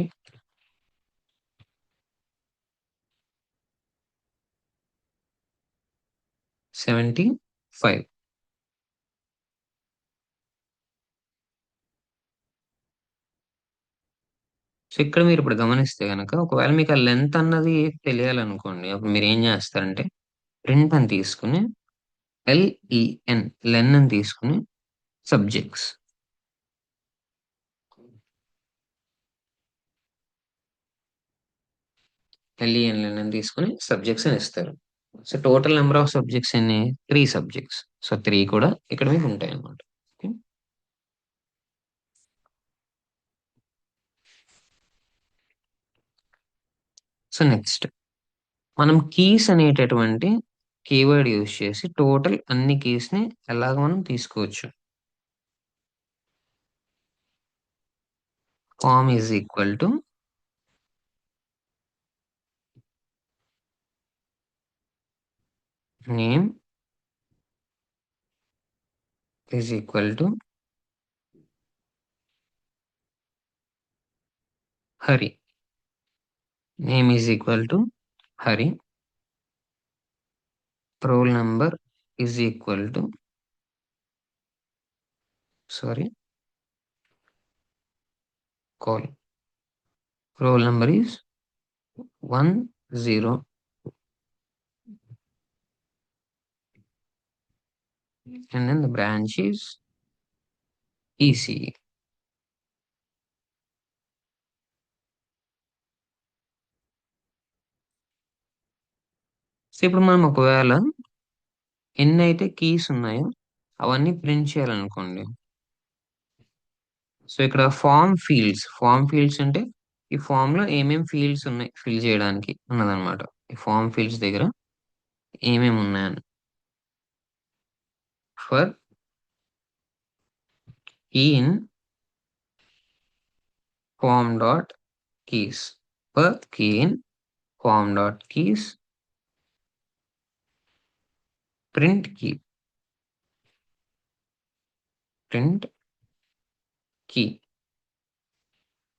A: 75. So ఇక్కడ మీరు ఇప్పుడు గమనిస్తే గనక ఒకవేళ మీకు ఆ లెంత్ అన్నది తెలియాలనుకోండి, అప్పుడు మీరు ఏం చేస్తారంటే ప్రింట్ అని తీసుకుని ఎల్ఈఎన్ లెన్ అని తీసుకుని సబ్జెక్ట్స్, ఎల్ఈఎన్ లెన్ అని తీసుకుని సబ్జెక్ట్స్ అని ఇస్తారు. So total number of subjects ఎన్ని, 3 సబ్జెక్ట్స్. సో 3 కూడా ఇక్కడ మీకు ఉంటాయి అన్నమాట. సో నెక్స్ట్ మనం కీస్ అనేటటువంటి కీవర్డ్ యూజ్ చేసి టోటల్ అన్ని కీస్ ని ఎలాగ మనం తీసుకోవచ్చు. Form is equal to name is equal to Hari. Name is equal to Hari. Roll number is equal to sorry call. Roll number is 10 and then the branch is ECE. So ఇప్పుడు మనం ఒకవేళ ఎన్ని అయితే కీస్ ఉన్నాయో అవన్నీ ప్రింట్ చేయాలనుకోండి. సో ఇక్కడ ఫామ్ ఫీల్డ్స్ అంటే ఈ ఫామ్ లో ఏమేం ఫీల్డ్స్ ఉన్నాయి ఫిల్ చేయడానికి ఉన్నదన్నమాట. ఈ ఫామ్ ఫీల్డ్స్ దగ్గర ఏమేమి ఉన్నాయని. For in form dot keys, for key in form dot keys print key, print key.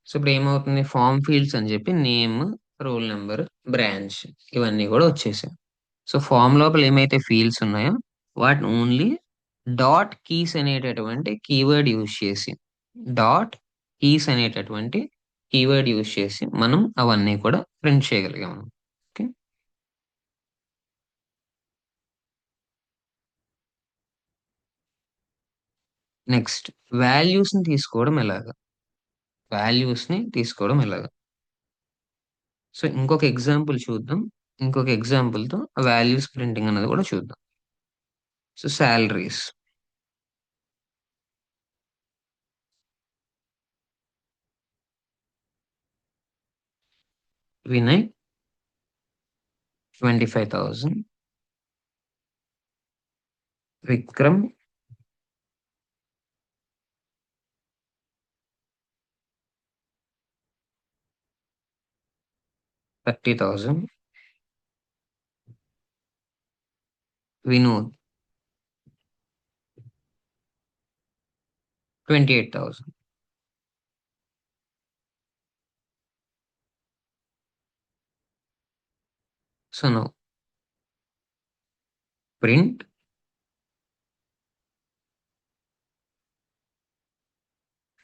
A: So ఇప్పుడు ఏమవుతుంది, ఫామ్ ఫీల్డ్స్ అని చెప్పి నేమ్, రోల్ నెంబర్, బ్రాంచ్ ఇవన్నీ కూడా వచ్చేసాయి. సో ఫామ్ లోపల ఏమైతే ఫీల్డ్స్ ఉన్నాయో వాటిని ఓన్లీ డాట్ కీస్ అనేటటువంటి కీవర్డ్ యూజ్ చేసి, డాట్ కీస్ అనేటటువంటి కీవర్డ్ యూజ్ చేసి మనం అవన్నీ కూడా ప్రింట్ చేయగలిగాము. ఓకే. నెక్స్ట్ వాల్యూస్ ని తీసుకోవడం ఎలాగా, వాల్యూస్ ని తీసుకోవడం ఎలాగా. సో ఇంకొక ఎగ్జాంపుల్ చూద్దాం. ఇంకొక ఎగ్జాంపుల్ తో వాల్యూస్ ప్రింటింగ్ అనేది కూడా చూద్దాం. So salaries. Vinay 25,000. Vikram 30,000. Vinod 28,000. So no print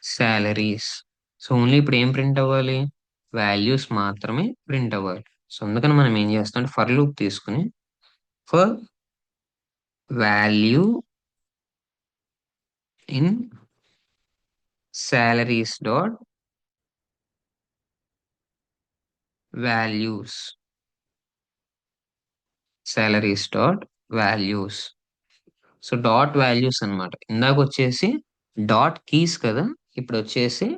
A: salaries. So only ఇప్పుడు ఏం ప్రింట్ అవ్వాలి, వాల్యూస్ మాత్రమే ప్రింట్ అవ్వాలి. సో అందుకని మనం ఏం చేస్తాం అంటే ఫర్ లూప్ తీసుకుని for value in salaries dot values, salaries dot values. So dot values అన్నమాట. ఇందాక వచ్చేసి డాట్ కీస్ కదా, ఇప్పుడు వచ్చేసి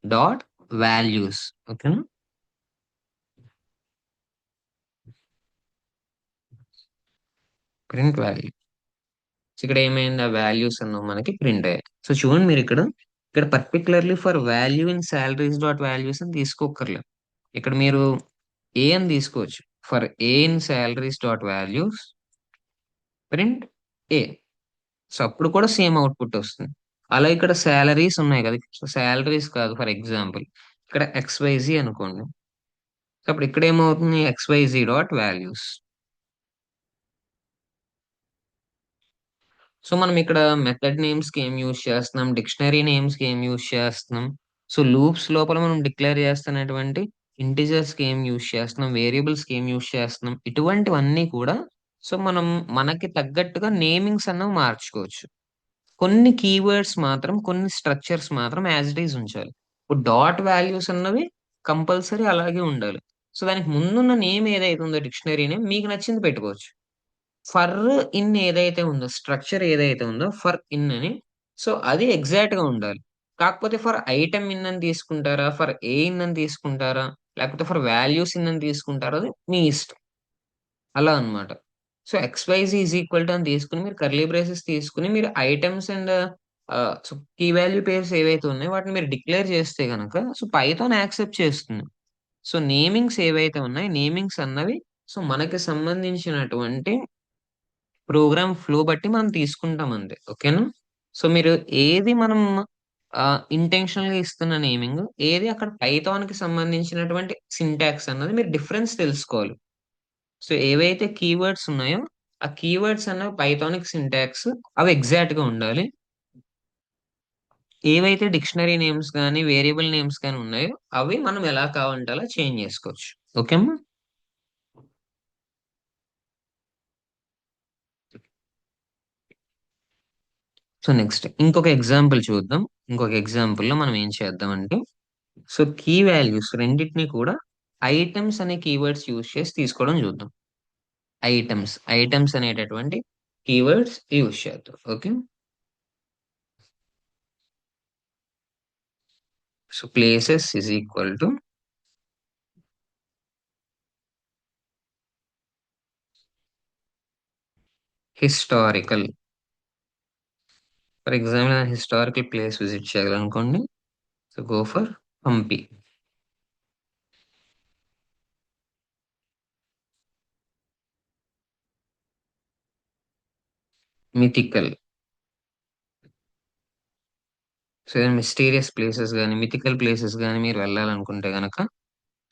A: డాట్ వాల్యూస్. ఓకేనా. Print value. ఇక్కడ ఏమైంది, ఆ వాల్యూస్ అన్న మనకి ప్రింట్ అయ్యాయి. సో చూడండి మీరు ఇక్కడ, ఇక్కడ particularly for value in salaries dot values అని తీసుకోకర్లేదు. ఇక్కడ మీరు ఏ అని తీసుకోవచ్చు. For a in salaries dot values print A. So అప్పుడు కూడా సేమ్ అవుట్పుట్ వస్తుంది. అలా ఇక్కడ శాలరీస్ ఉన్నాయి కదా, సో శాలరీస్ కాదు, ఫర్ ఎగ్జాంపుల్ ఇక్కడ XYZ అనుకోండి. సో అప్పుడు ఇక్కడ ఏమవుతుంది, XYZ డాట్ వాల్యూస్. సో మనం ఇక్కడ మెథడ్ నేమ్స్ కి ఏం యూజ్ చేస్తున్నాం, డిక్షనరీ నేమ్స్ కి ఏం యూజ్ చేస్తున్నాం, సో లూప్స్ లోపల మనం డిక్లేర్ చేస్తున్నటువంటి ఇంటిజర్స్ కి ఏం యూజ్ చేస్తున్నాం, వేరియబుల్స్ కి ఏం యూజ్ చేస్తున్నాం, ఇటువంటివన్నీ కూడా సో మనం మనకి తగ్గట్టుగా నేమింగ్స్ అన్నవి మార్చుకోవచ్చు. కొన్ని కీవర్డ్స్ మాత్రం, కొన్ని స్ట్రక్చర్స్ మాత్రం యాజ్ ఇట్ ఈజ్ ఉంచాలి. ఇప్పుడు డాట్ వాల్యూస్ అన్నవి కంపల్సరీ అలాగే ఉండాలి. సో దానికి ముందున్న నేమ్ ఏదైతే ఉందో డిక్షనరీ నేమ్ మీకు నచ్చింది పెట్టుకోవచ్చు. ఫర్ ఇన్ ఏదైతే ఉందో, స్ట్రక్చర్ ఏదైతే ఉందో ఫర్ ఇన్ అని, సో అది ఎగ్జాక్ట్ గా ఉండాలి. కాకపోతే ఫర్ ఐటమ్ ఇన్ అని తీసుకుంటారా, ఫర్ ఏ ఇన్ అని తీసుకుంటారా, లేకపోతే ఫర్ వాల్యూస్ ఇన్ అని తీసుకుంటారో అది మీ ఇష్టం. అలా అన్నమాట. So XYZ is equal to అని తీసుకొని మీరు కర్లీ బ్రేసెస్ తీసుకొని మీరు items and so key value pairs ఏవైతే ఉన్నాయో వాటిని మీరు డిక్లేర్ చేస్తే గనక సో పైథాన్ యాక్సెప్ట్ చేస్తుంది. సో నేమింగ్స్ ఏవైతే ఉన్నాయో నేమింగ్స్ అన్నవి సో మనకి సంబంధించినటువంటి ప్రోగ్రామ్ ఫ్లో బట్టి మనం తీసుకుంటాం అంతే. ఓకేనా? సో మీరు ఏది మనం ఇంటెన్షనల్ గా ఇస్తున్న నేమింగ్, ఏది అక్కడ పైథాన్ కి సంబంధించినటువంటి సింటాక్స్ అన్నది మీరు డిఫరెన్స్ తెలుసుకోవాలి. సో ఏవైతే కీవర్డ్స్ ఉన్నాయో ఆ కీవర్డ్స్ అన్నవి పైథానిక్ సింటాక్స్ అవి ఎగ్జాక్ట్ గా ఉండాలి. ఏవైతే డిక్షనరీ నేమ్స్ కానీ వేరియబుల్ నేమ్స్ కానీ ఉన్నాయో అవి మనం ఎలా కావాలంటే అలా చేంజ్ చేసుకోవచ్చు. ఓకే అమ్మా? సో నెక్స్ట్ ఇంకొక ఎగ్జాంపుల్ చూద్దాం. ఇంకొక ఎగ్జాంపుల్ లో మనం ఏం చేద్దాం అంటే సో కీ వాల్యూస్ రెండింటిని కూడా ఐటమ్స్ అనే కీవర్డ్స్ యూజ్ చేసి తీసుకోవడం చూద్దాం. ఐటమ్స్ అనేటటువంటి కీవర్డ్స్ యూజ్ చేద్దాం. Okay. So places is equal to historical. For example నేను హిస్టారికల్ ప్లేస్ విజిట్ చేయాలనుకోండి. So go for Hampi. Mythical. So mysterious places కానీ మిథికల్ ప్లేసెస్ కానీ మీరు వెళ్ళాలనుకుంటే గనక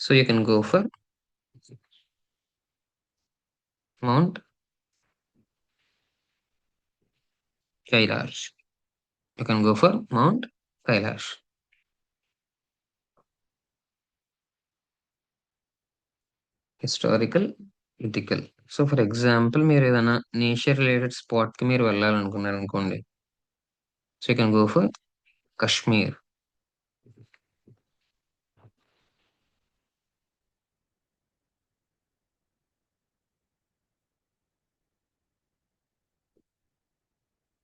A: so you can go for mount Kailash. You can go for mount Kailash. Historical, mythical. So for example మీరు ఏదైనా నేచర్ రిలేటెడ్ స్పాట్ కి మీరు వెళ్ళాలనుకున్నారు అనుకోండి. So you can go for Kashmir.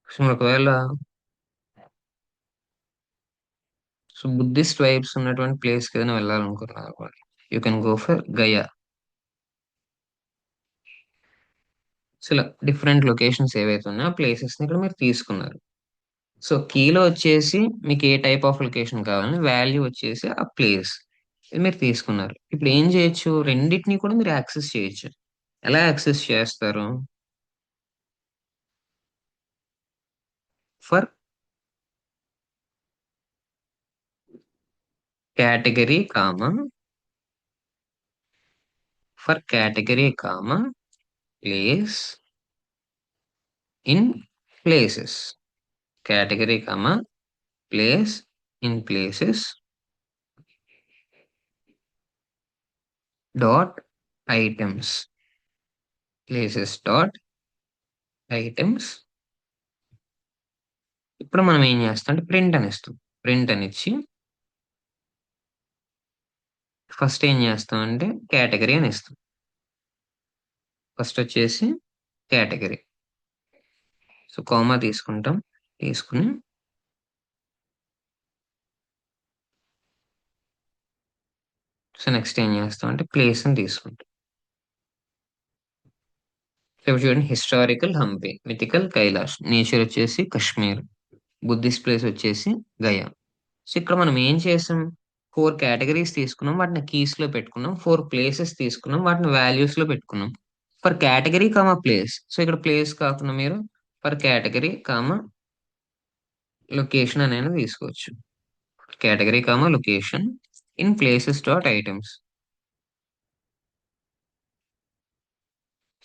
A: So మీరు ఒకవేళ సో బుద్ధిస్ట్ వైబ్స్ ఉన్నటువంటి ప్లేస్ కి ఏదైనా వెళ్ళాలనుకున్నారు అనుకోండి. You can go for Gaya. So ఇలా డిఫరెంట్ లొకేషన్స్ ఏవైతే ఉన్నాయో ఆ ప్లేసెస్ ని ఇక్కడ మీరు తీసుకున్నారు. సో కీలో వచ్చేసి మీకు ఏ టైప్ ఆఫ్ లొకేషన్ కావాలని వాల్యూ వచ్చేసి ఆ ప్లేస్ ఇది మీరు తీసుకున్నారు. ఇప్పుడు ఏం చేయొచ్చు, రెండింటిని కూడా మీరు యాక్సెస్ చేయొచ్చు. ఎలా యాక్సెస్ చేస్తారు? For category comma for category comma place in places. Category comma place in places dot items. Places dot items. ఇప్పుడు మనం ఏం చేస్తాం అంటే ప్రింట్ అని ఇస్తాం. ప్రింట్ అని ఇచ్చి ఫస్ట్ ఏం చేస్తాం అంటే కేటగిరీ అని ఇస్తాం. ఫస్ట్ వచ్చేసి కేటగిరీ. సో కామా తీసుకుంటాం. తీసుకుని సో నెక్స్ట్ ఏం చేస్తాం అంటే ప్లేస్ అని తీసుకుంటాం. సో ఇప్పుడు చూడండి, historical Hampi, mythical Kailash, nature వచ్చేసి కాశ్మీర్, బుద్ధిస్ట్ ప్లేస్ వచ్చేసి గయా. సో ఇక్కడ మనం ఏం చేసాం, 4 కేటగిరీస్ తీసుకున్నాం, వాటిని కీస్ లో పెట్టుకున్నాం. 4 ప్లేసెస్ తీసుకున్నాం, వాటిని వాల్యూస్ లో పెట్టుకున్నాం. For category comma place. So ఇక్కడ ప్లేస్ కాకుండా మీరు ఫర్ కేటగిరీ కామా లొకేషన్ అనేది తీసుకోవచ్చు. Category comma location in places dot items.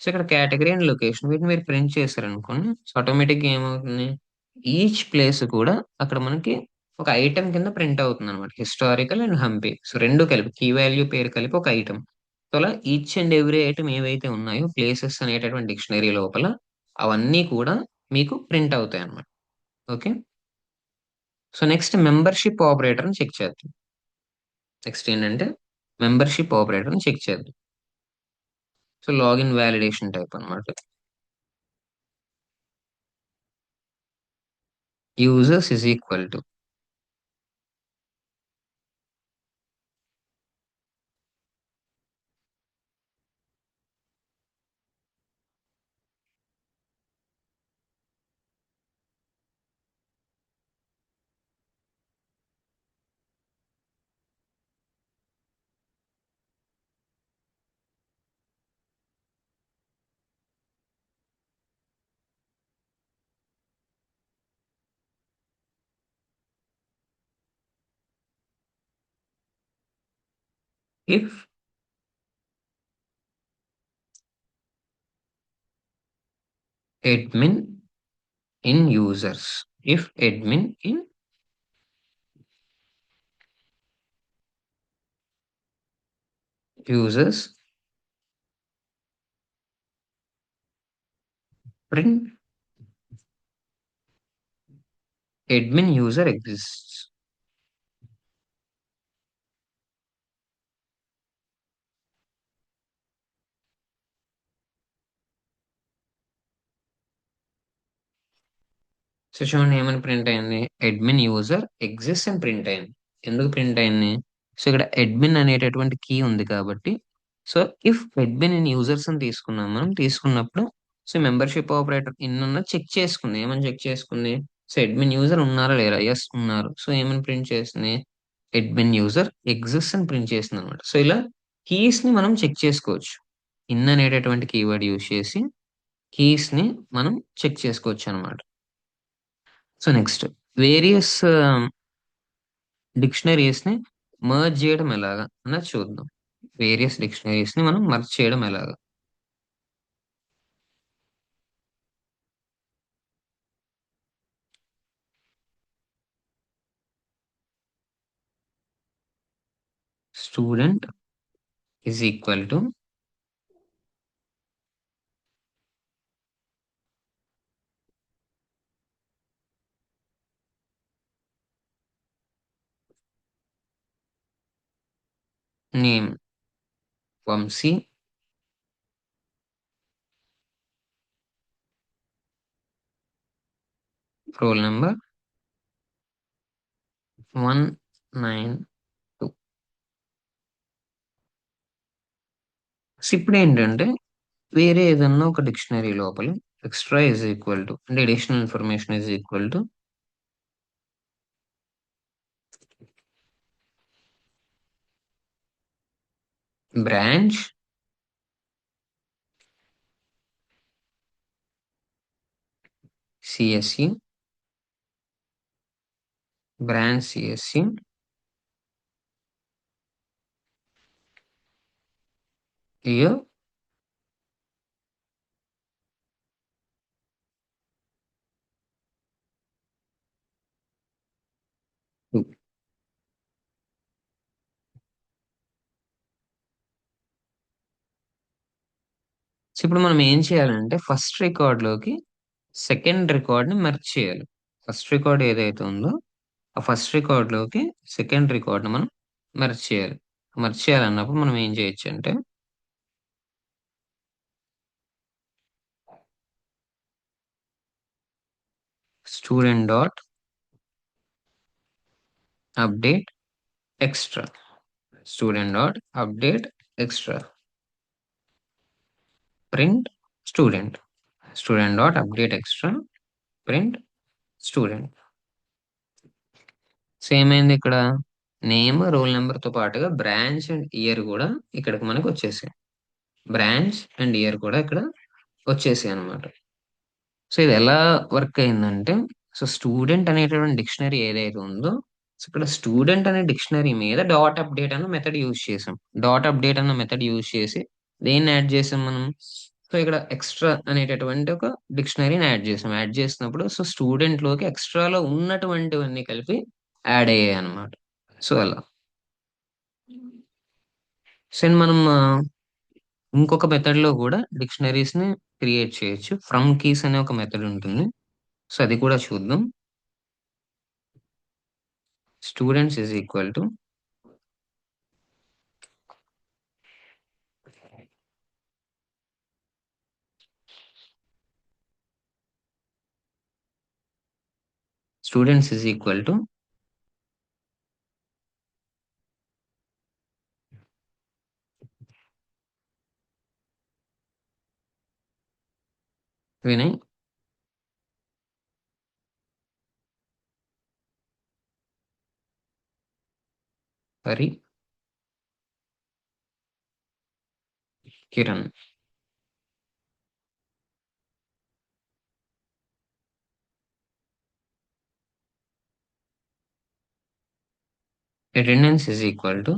A: So ఇక్కడ కేటగిరీ అండ్ లొకేషన్ వీటిని మీరు ప్రింట్ చేశారనుకోండి, సో ఆటోమేటిక్ గా ఏమవుతుంది, ఈచ్ ప్లేస్ కూడా అక్కడ మనకి ఒక ఐటమ్ కింద ప్రింట్ అవుతుంది అనమాట. హిస్టారికల్ అండ్ హంపి సో రెండు కలిపి కీ వాల్యూ పేరు కలిపి ఒక ఐటమ్. సో అలా ఈచ్ అండ్ ఎవ్రీ ఐటమ్ ఏవైతే ఉన్నాయో ప్లేసెస్ అనేటటువంటి డిక్షనరీ లోపల అవన్నీ కూడా మీకు ప్రింట్ అవుతాయి అన్నమాట. Okay. So next membership operator check చేద్దాం. నెక్స్ట్ ఏంటంటే మెంబర్షిప్ ఆపరేటర్ చెక్ చేద్దాం. సో లాగిన్ వ్యాలిడేషన్ టైప్ అన్నమాట. Users is equal to if admin in users, if admin in users print admin user exists. So చూడండి ఏమని ప్రింట్ అయింది, అడ్మిన్ యూజర్ ఎగ్జిస్ట్ అని ప్రింట్ అయింది. ఎందుకు ప్రింట్ అయింది? సో ఇక్కడ అడ్మిన్ అనేటటువంటి కీ ఉంది కాబట్టి, so if admin in users అని తీసుకున్నాం, మనం తీసుకున్నప్పుడు సో మెంబర్షిప్ ఆపరేటర్ ఇన్ ఉన్న చెక్ చేసుకుంది. ఏమని చెక్ చేసుకుంది? సో అడ్మిన్ యూజర్ ఉన్నారా లేరా? ఎస్ ఉన్నారు. సో ఏమని ప్రింట్ చేస్తుంది? అడ్మిన్ యూజర్ ఎగ్జిస్ట్ అని ప్రింట్ చేస్తుంది అనమాట. సో ఇలా కీస్ ని మనం చెక్ చేసుకోవచ్చు. ఇన్ అనేటటువంటి కీవర్డ్ యూజ్ చేసి కీస్ ని మనం చెక్ చేసుకోవచ్చు అనమాట. సో నెక్స్ట్ వేరియస్ డిక్షనరీస్ ని మర్జ్ చేయడం ఎలాగా అన్నది చూద్దాం. వేరియస్ డిక్షనరీస్ ని మనం మర్జ్ చేయడం ఎలాగా. Student is equal to name Vamshi, roll number 192. So ఇప్పుడు ఏంటంటే వేరే ఏదన్నా ఒక డిక్షనరీ లోపల ఎక్స్ట్రా ఇస్ ఈక్వల్ టు అంటే additional information is equal to branch CSC, branch CSC year two. So ఇప్పుడు మనం ఏం చేయాలంటే ఫస్ట్ రికార్డ్ లోకి సెకండ్ రికార్డ్ ని మెర్జ్ చేయాలి. ఫస్ట్ రికార్డ్ ఏదైతే ఉందో ఆ ఫస్ట్ రికార్డ్ లోకి సెకండ్ రికార్డ్ ని మనం మెర్జ్ చేయాలి. మెర్జ్ చేయాలన్నప్పుడు మనం ఏం చేయొచ్చు అంటే student dot update extra, student dot update extra print student, student dot update extra print student. Same అయింది ఇక్కడ. నేమ్ రోల్ నెంబర్ తో పాటుగా బ్రాంచ్ అండ్ ఇయర్ కూడా ఇక్కడికి మనకు వచ్చేసాయి. బ్రాంచ్ అండ్ ఇయర్ కూడా ఇక్కడ వచ్చేసాయి అనమాట. సో ఇది ఎలా వర్క్ అయిందంటే, సో స్టూడెంట్ అనేటటువంటి డిక్షనరీ ఏదైతే ఉందో, సో ఇక్కడ స్టూడెంట్ అనే డిక్షనరీ మీద డాట్ అప్డేట్ అన్న మెథడ్ యూజ్ చేసాం. డాట్ అప్డేట్ అన్న మెథడ్ యూజ్ చేసి దేన్ని యాడ్ చేసాం మనం? సో ఇక్కడ ఎక్స్ట్రా అనేటటువంటి ఒక డిక్షనరీని యాడ్ చేసాం. యాడ్ చేసినప్పుడు సో స్టూడెంట్ లోకి ఎక్స్ట్రాలో ఉన్నటువంటివన్నీ కలిపి యాడ్ అయ్యాయి అన్నమాట. సో అలా. సో మనం ఇంకొక మెథడ్ లో కూడా డిక్షనరీస్ ని క్రియేట్ చేయొచ్చు. ఫ్రమ్ కీస్ అనే ఒక మెథడ్ ఉంటుంది. సో అది కూడా చూద్దాం. Students is equal to students is equal to Vinay, Hari, Kiran. Attendance is equal to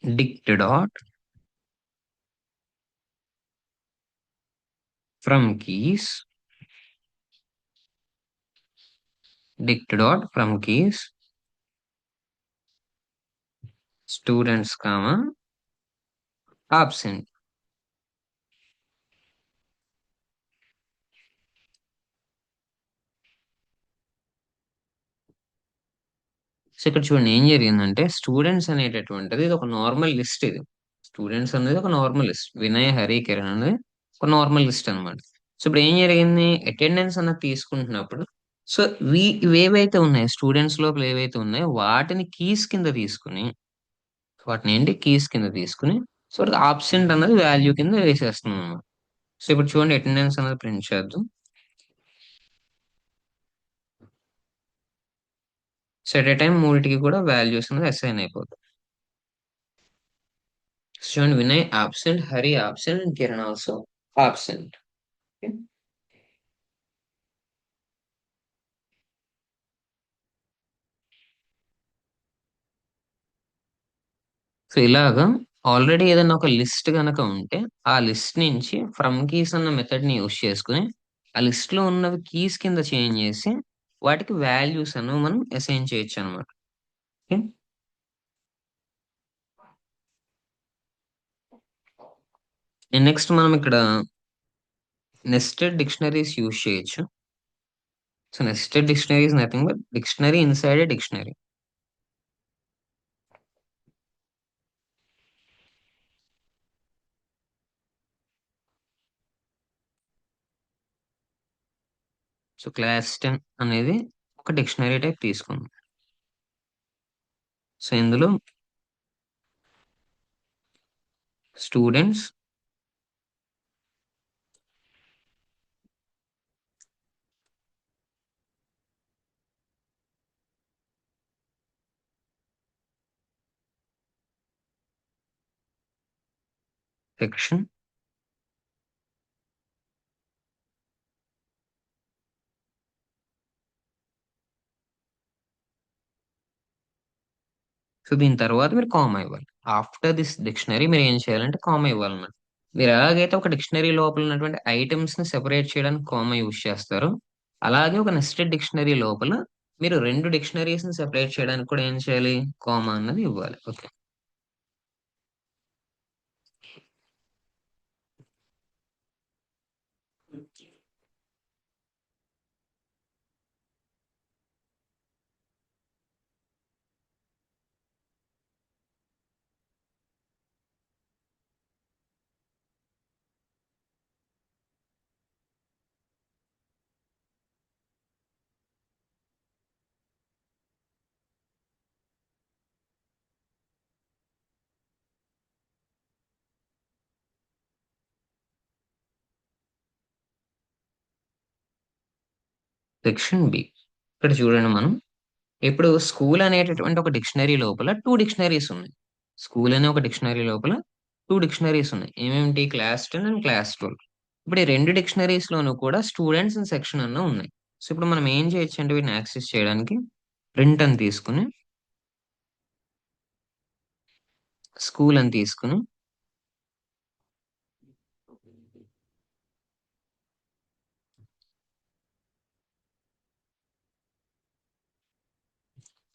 A: dict dot from keys, dict dot from keys, students comma absent. So ఇక్కడ చూడండి ఏం జరిగిందంటే స్టూడెంట్స్ అనేటటువంటిది ఇది ఒక నార్మల్ లిస్ట్ ఇది. స్టూడెంట్స్ అనేది ఒక నార్మల్ లిస్ట్. వినయ్, హరి, కిరణ్ అనేది ఒక నార్మల్ లిస్ట్ అన్నమాట. సో ఇప్పుడు ఏం జరిగింది, అటెండెన్స్ అన్నది తీసుకుంటున్నప్పుడు సో ఇవేవైతే ఉన్నాయో స్టూడెంట్స్ లోపల ఏవైతే ఉన్నాయో వాటిని కీస్ కింద తీసుకుని, వాటిని ఏంటి కీస్ కింద తీసుకుని సో ఆబ్సెంట్ అన్నది వాల్యూ కింద వేసేస్తున్నాం అన్నమాట. సో ఇప్పుడు చూడండి అటెండెన్స్ అనేది ప్రింట్ చేద్దాం. సో ఎట్ ఏ టైం మూడిటికి కూడా వాల్యూస్ అనేది అసైన్ అయిపోతాయి. సో చూడండి Vinay absent, Hari absent and Kiran also absent. So ఇలాగా ఆల్రెడీ ఏదైనా ఒక లిస్ట్ కనుక ఉంటే ఆ లిస్ట్ నుంచి ఫ్రమ్ కీస్ అన్న మెథడ్ ని యూస్ చేసుకుని ఆ లిస్ట్ లో ఉన్నవి కీస్ కింద చేంజ్ చేసి వాటికి వాల్యూస్ అను మనం అసైన్ చేయొచ్చు అనమాట. నెక్స్ట్ మనం ఇక్కడ నెస్టెడ్ డిక్షనరీస్ యూజ్ చేయొచ్చు. So nested dictionary is nothing but dictionary inside A dictionary. So class 10 అనేది ఒక డిక్షనరీ టైప్ తీసుకుందాం. సో ఇందులో స్టూడెంట్స్, సెక్షన్, సో దీని తర్వాత మీరు కామా ఇవ్వాలి. ఆఫ్టర్ దిస్ డిక్షనరీ మీరు ఏం చేయాలంటే కామా ఇవ్వాలన్నమాట. మీరు ఎలాగైతే ఒక డిక్షనరీ లోపల ఉన్నటువంటి ఐటమ్స్ ని సెపరేట్ చేయడానికి కామా యూజ్ చేస్తారో అలాగే ఒక నెస్టెడ్ డిక్షనరీ లోపల మీరు రెండు డిక్షనరీస్ ని సెపరేట్ చేయడానికి కూడా ఏం చేయాలి, కామా అన్నది ఇవ్వాలి. ఓకే. Section B. ఇక్కడ చూడండి మనం ఇప్పుడు స్కూల్ అనేటటువంటి ఒక డిక్షనరీ లోపల టూ డిక్షనరీస్ ఉన్నాయి. స్కూల్ అనే ఒక డిక్షనరీ లోపల టూ డిక్షనరీస్ ఉన్నాయి. ఏమేమిటి, క్లాస్ 10 అండ్ క్లాస్ 12. ఇప్పుడు ఈ రెండు డిక్షనరీస్ లోనూ కూడా స్టూడెంట్స్ అండ్ సెక్షన్ అన్న ఉన్నాయి. సో ఇప్పుడు మనం ఏం చేయొచ్చు అంటే వీటిని యాక్సెస్ చేయడానికి ప్రింట్ అని తీసుకుని స్కూల్ అని తీసుకుని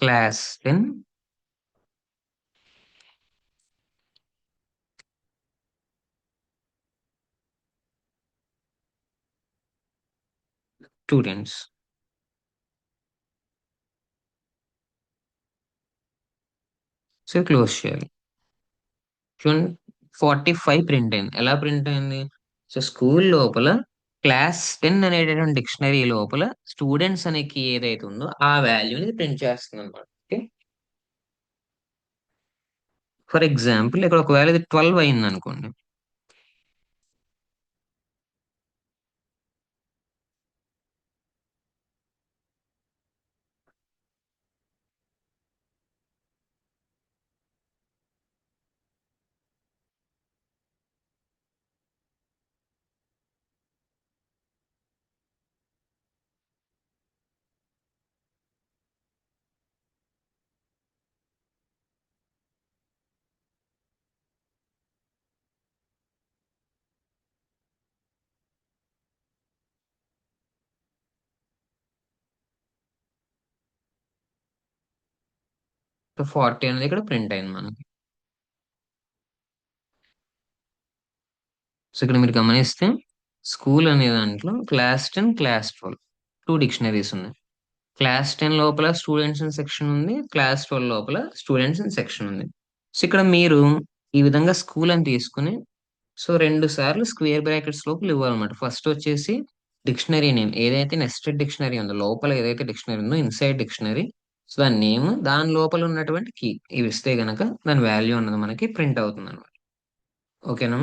A: క్లాస్ 10 స్టూడెంట్స్. సో క్లోజ్ చేయాలి. చూడండి 45 ప్రింట్ అయింది. ఎలా ప్రింట్ అయింది, సో స్కూల్ లోపల క్లాస్ 10 అనేటటువంటి డిక్షనరీ లోపల స్టూడెంట్స్ అనే కీ ఏదైతే ఉందో ఆ వాల్యూని ప్రింట్ చేస్తుంది అనమాట. ఓకే. ఫర్ ఎగ్జాంపుల్ ఇక్కడ ఒకవేళ ఇది 12 అయింది అనుకోండి. సో 40 అనేది ఇక్కడ ప్రింట్ అయింది మనకి. సో ఇక్కడ మీరు గమనిస్తే స్కూల్ అనే దాంట్లో క్లాస్ 10 క్లాస్ 12 టూ డిక్షనరీస్ ఉన్నాయి. క్లాస్ 10 లోపల స్టూడెంట్స్ ఇన్ సెక్షన్ ఉంది, క్లాస్ 12 లోపల స్టూడెంట్స్ ఇన్ సెక్షన్ ఉంది. సో ఇక్కడ మీరు ఈ విధంగా స్కూల్ అని తీసుకుని సో రెండు సార్లు స్క్వేర్ బ్రాకెట్స్ లోపల ఇవ్వాలన్నమాట. ఫస్ట్ వచ్చేసి డిక్షనరీ నేమ్, ఏదైతే నెస్టెడ్ డిక్షనరీ ఉందో లోపల ఏదైతే డిక్షనరీ ఉందో ఇన్సైడ్ డిక్షనరీ, సో దాని నేమ్, దాని లోపల ఉన్నటువంటి కీ, ఇవి ఇస్తే గనక దాని వాల్యూ అన్నది మనకి ప్రింట్ అవుతుంది అనమాట. ఓకేనా?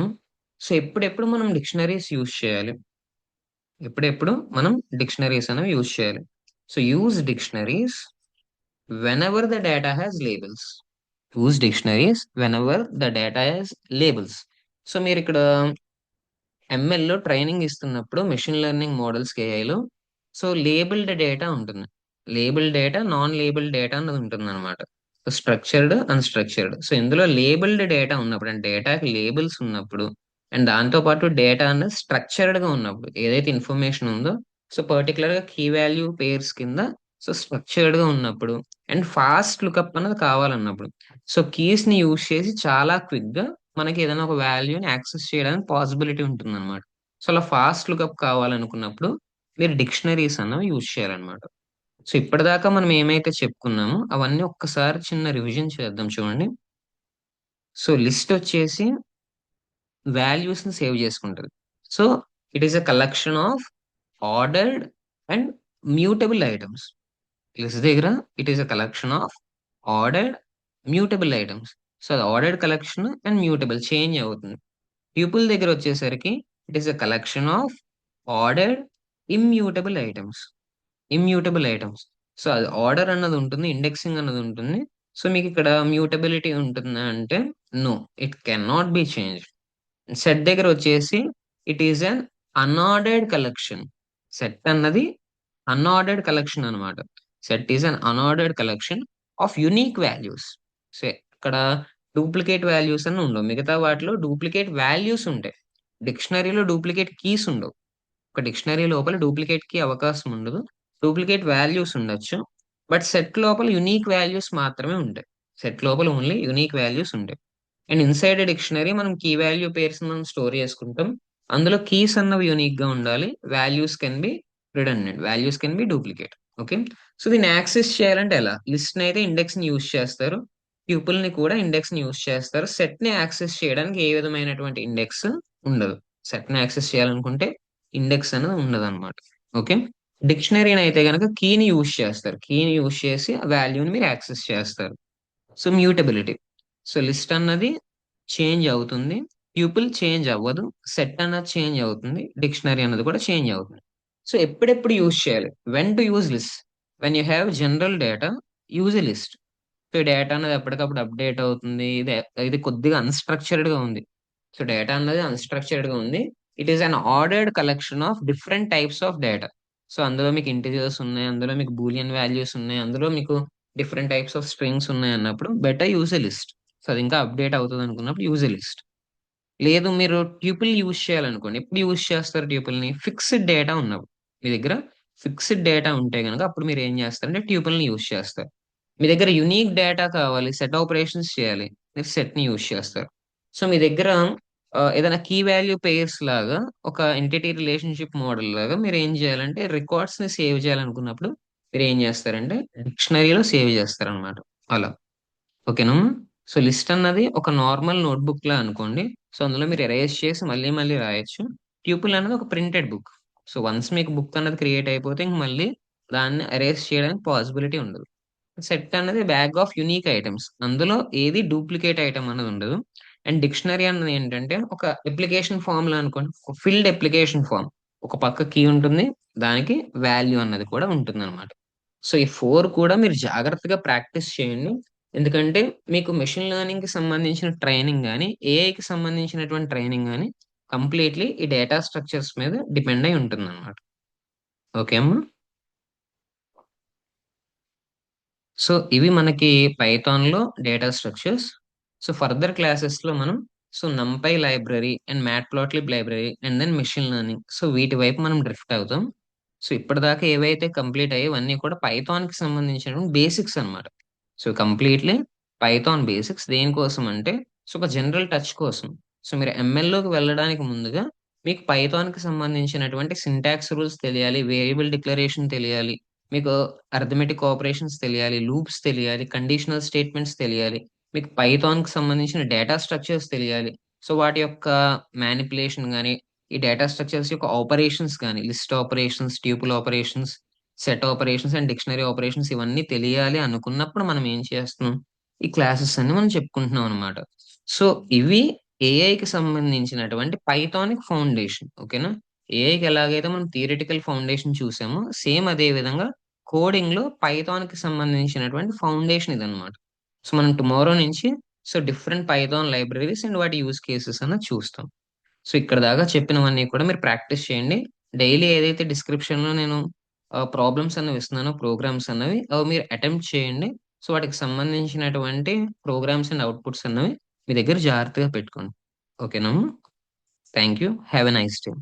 A: సో ఎప్పుడెప్పుడు మనం డిక్షనరీస్ యూజ్ చేయాలి, ఎప్పుడెప్పుడు మనం డిక్షనరీస్ అనేవి యూజ్ చేయాలి. So use dictionaries when the data has labels. Use dictionaries when the data has labels. So మీరు ఇక్కడ ఎంఎల్ లో ట్రైనింగ్ ఇస్తున్నప్పుడు మెషిన్ లెర్నింగ్ మోడల్స్ ఏఐలో సో లేబుల్డ్ డేటా ఉంటుంది. Labeled data, non labeled data అన్నది ఉంటుంది అనమాట. So structured, unstructured. సో ఇందులో లేబుల్డ్ డేటా ఉన్నప్పుడు అంటే డేటాకి లేబుల్స్ ఉన్నప్పుడు అండ్ దాంతో పాటు డేటా అన్నది స్ట్రక్చర్డ్ గా ఉన్నప్పుడు ఏదైతే ఇన్ఫర్మేషన్ ఉందో సో పర్టికులర్ గా కీ వాల్యూ పేర్స్ కింద సో స్ట్రక్చర్డ్ గా ఉన్నప్పుడు అండ్ ఫాస్ట్ లుకప్ అన్నది కావాలన్నప్పుడు సో కీస్ ని యూజ్ చేసి చాలా క్విక్ గా మనకి ఏదైనా ఒక వాల్యూని యాక్సెస్ చేయడానికి పాసిబిలిటీ ఉంటుంది అనమాట. సో అలా ఫాస్ట్ లుకప్ కావాలనుకున్నప్పుడు మీరు డిక్షనరీస్ అన్నవి యూజ్ చేయాలన్నమాట. సో ఇప్పటిదాకా మనం ఏమైతే చెప్పుకున్నామో అవన్నీ ఒక్కసారి చిన్న రివిజన్ చేద్దాం చూడండి. సో లిస్ట్ వచ్చేసి వాల్యూస్ ని సేవ్ చేసుకుంటది. So it is a collection of ordered and mutable items. List దగ్గర it is a collection of ordered mutable items. So అది ordered collection and mutable change అవుతుంది. ట్యూపుల్ దగ్గర వచ్చేసరికి it is a collection of ordered immutable items. Immutable items. So అది ఆర్డర్ అన్నది ఉంటుంది, ఇండెక్సింగ్ అన్నది ఉంటుంది. సో మీకు ఇక్కడ మ్యూటబిలిటీ ఉంటుందా అంటే no, it can not be change. Set దగ్గర వచ్చేసి it is an unordered collection. Set అన్నది అన్ఆర్డర్డ్ కలెక్షన్ అన్నమాట. Set is an unordered collection of unique values. So ఇక్కడ డూప్లికేట్ వాల్యూస్ అని ఉండవు, మిగతా వాటిలో డూప్లికేట్ వాల్యూస్ ఉంటాయి. డిక్షనరీలో డూప్లికేట్ కీస్ ఉండవు. ఒక డిక్షనరీ లోపల డూప్లికేట్ కి అవకాశం ఉండదు, డూప్లికేట్ వాల్యూస్ ఉండొచ్చు. బట్ సెట్ లోపల యునిక్ వాల్యూస్ మాత్రమే ఉంటాయి. సెట్ లోపల ఓన్లీ యునిక్ వాల్యూస్ ఉంటాయి. అండ్ ఇన్సైడ్ డిక్షనరీ మనం కీ వాల్యూ పేర్స్ మనం స్టోర్ చేసుకుంటాం. అందులో కీస్ అన్నవి యూనిక్ గా ఉండాలి, values can be redundant, values can be duplicate. Okay. So దీన్ని యాక్సెస్ చేయాలంటే ఎలా, లిస్ట్ ని అయితే ఇండెక్స్ ని యూజ్ చేస్తారు, ట్యూపుల్ ని కూడా ఇండెక్స్ ని యూజ్ చేస్తారు. సెట్ ని యాక్సెస్ చేయడానికి ఏ విధమైనటువంటి ఇండెక్స్ ఉండదు. సెట్ ని యాక్సెస్ చేయాలనుకుంటే ఇండెక్స్ అనేది ఉండదు అనమాట. ఓకే. డిక్షనరీని అయితే కనుక కీని యూజ్ చేస్తారు, కీని యూజ్ చేసి ఆ వాల్యూని మీరు యాక్సెస్ చేస్తారు. So mutability. సో లిస్ట్ అన్నది చేంజ్ అవుతుంది, ట్యూపుల్ చేంజ్ అవ్వదు, సెట్ అన్నది చేంజ్ అవుతుంది, డిక్షనరీ అన్నది కూడా చేంజ్ అవుతుంది. సో ఎప్పుడెప్పుడు యూజ్ చేయాలి, when to use list, when you have general data use a list. So data అనేది ఎప్పటికప్పుడు అప్డేట్ అవుతుంది, ఇది కొద్దిగా అన్స్ట్రక్చర్డ్ గా ఉంది. సో డేటా అన్నది అన్స్ట్రక్చర్డ్ గా ఉంది. It is an ordered collection of different types of data. So అందులో మీకు ఇంటిజర్స్ ఉన్నాయి, అందులో మీకు బూలియన్ వాల్యూస్ ఉన్నాయి, అందులో మీకు డిఫరెంట్ టైప్స్ ఆఫ్ స్ట్రింగ్స్ ఉన్నాయి అన్నప్పుడు better use a list. So అది ఇంకా అప్డేట్ అవుతుంది అనుకున్నప్పుడు యూజ్ ఎ లిస్ట్. లేదు మీరు ట్యూపుల్ యూజ్ చేయాలనుకోండి, ఎప్పుడు యూజ్ చేస్తారు ట్యూపుల్ ని, ఫిక్స్డ్ డేటా ఉన్నప్పుడు. మీ దగ్గర ఫిక్స్డ్ డేటా ఉంటే కనుక అప్పుడు మీరు ఏం చేస్తారంటే ట్యూపుల్ ని యూజ్ చేస్తారు. మీ దగ్గర యునీక్ డేటా కావాలి, సెట్ ఆపరేషన్స్ చేయాలి, మీరు సెట్ ని యూజ్ చేస్తారు. సో మీ దగ్గర ఏదైనా కీ వాల్యూ పేర్స్ లాగా ఒక ఎంటిటీ రిలేషన్షిప్ మోడల్ లాగా మీరు ఏం చేయాలంటే రికార్డ్స్ ని సేవ్ చేయాలనుకున్నప్పుడు మీరు ఏం చేస్తారంటే డిక్షనరీలో సేవ్ చేస్తారనమాట. అలా. ఓకేనా? సో లిస్ట్ అన్నది ఒక నార్మల్ నోట్బుక్ లా అనుకోండి. సో అందులో మీరు ఎరేజ్ చేసి మళ్ళీ మళ్ళీ రాయొచ్చు. ట్యూపుల్ అనేది ఒక ప్రింటెడ్ బుక్. సో వన్స్ మీకు బుక్ అన్నది క్రియేట్ అయిపోతే ఇంక మళ్ళీ దాన్ని ఎరేజ్ చేయడానికి పాసిబిలిటీ ఉండదు. సెట్ అనేది బ్యాగ్ ఆఫ్ యునిక్ ఐటమ్స్, అందులో ఏది డూప్లికేట్ ఐటమ్ అనేది ఉండదు. అండ్ డిక్షనరీ అన్నది ఏంటంటే ఒక అప్లికేషన్ ఫామ్ లా అనుకోండి, ఒక ఫిల్డ్ అప్లికేషన్ ఫామ్. ఒక పక్క కీ ఉంటుంది, దానికి వాల్యూ అన్నది కూడా ఉంటుంది అనమాట. సో ఈ ఫోర్ కూడా మీరు జాగ్రత్తగా ప్రాక్టీస్ చేయండి. ఎందుకంటే మీకు మెషిన్ లెర్నింగ్ కి సంబంధించిన ట్రైనింగ్ కానీ ఏఐకి సంబంధించినటువంటి ట్రైనింగ్ కానీ కంప్లీట్లీ ఈ డేటా స్ట్రక్చర్స్ మీద డిపెండ్ అయి ఉంటుంది అనమాట. ఓకే అమ్మా. సో ఇవి మనకి పైథాన్ లో data structures. So further classes లో మనం so NumPy library and Matplotlib library and then machine learning, so వీటి వైపు మనం డ్రిఫ్ట్ అవుతాం. సో ఇప్పటిదాకా ఏవైతే కంప్లీట్ అయ్యాయి అన్నీ కూడా పైథాన్ కి సంబంధించినటువంటి బేసిక్స్ అన్నమాట. సో కంప్లీట్లీ పైథాన్ బేసిక్స్ దేనికోసం అంటే సో ఒక జనరల్ టచ్ కోసం. సో మీరు ఎంఎల్లోకి వెళ్ళడానికి ముందుగా మీకు పైథాన్కి సంబంధించినటువంటి సింటాక్స్ రూల్స్ తెలియాలి, వేరియబుల్ డిక్లరేషన్ తెలియాలి, మీకు అర్థమెటిక్ ఆపరేషన్స్ తెలియాలి, లూప్స్ తెలియాలి, కండిషనల్ స్టేట్మెంట్స్ తెలియాలి, మీకు పైథాన్కి సంబంధించిన డేటా స్ట్రక్చర్స్ తెలియాలి. సో వాటి యొక్క మ్యానిపులేషన్ కానీ, ఈ డేటా స్ట్రక్చర్స్ యొక్క ఆపరేషన్స్ కానీ, list operations, ట్యూపుల్ operations, set operations and dictionary operations ఇవన్నీ తెలియాలి అనుకున్నప్పుడు మనం ఏం చేస్తున్నాం, ఈ క్లాసెస్ అన్ని మనం చెప్పుకుంటున్నాం అనమాట. సో ఇవి ఏఐకి సంబంధించినటువంటి పైథానిక్ ఫౌండేషన్. ఓకేనా? ఏఐకి ఎలాగైతే మనం థియరిటికల్ ఫౌండేషన్ చూసామో సేమ్ అదే విధంగా కోడింగ్ లో పైథాన్ కి సంబంధించినటువంటి ఫౌండేషన్ ఇదన్నమాట. సో మనం టుమారో నుంచి so different Python libraries and వాటి యూజ్ కేసెస్ అన్న చూస్తాం. సో ఇక్కడ దాకా చెప్పినవన్నీ కూడా మీరు ప్రాక్టీస్ చేయండి. డైలీ ఏదైతే డిస్క్రిప్షన్ లో నేను ప్రాబ్లమ్స్ అన్నవి ఇస్తున్నానో, ప్రోగ్రామ్స్ అన్నవి అవి మీరు అటెంప్ట్ చేయండి. సో వాటికి సంబంధించినటువంటి ప్రోగ్రామ్స్ అండ్ అవుట్పుట్స్ అన్నవి మీ దగ్గర జాగ్రత్తగా పెట్టుకోండి. ఓకేనా? Thank you. Have a nice day.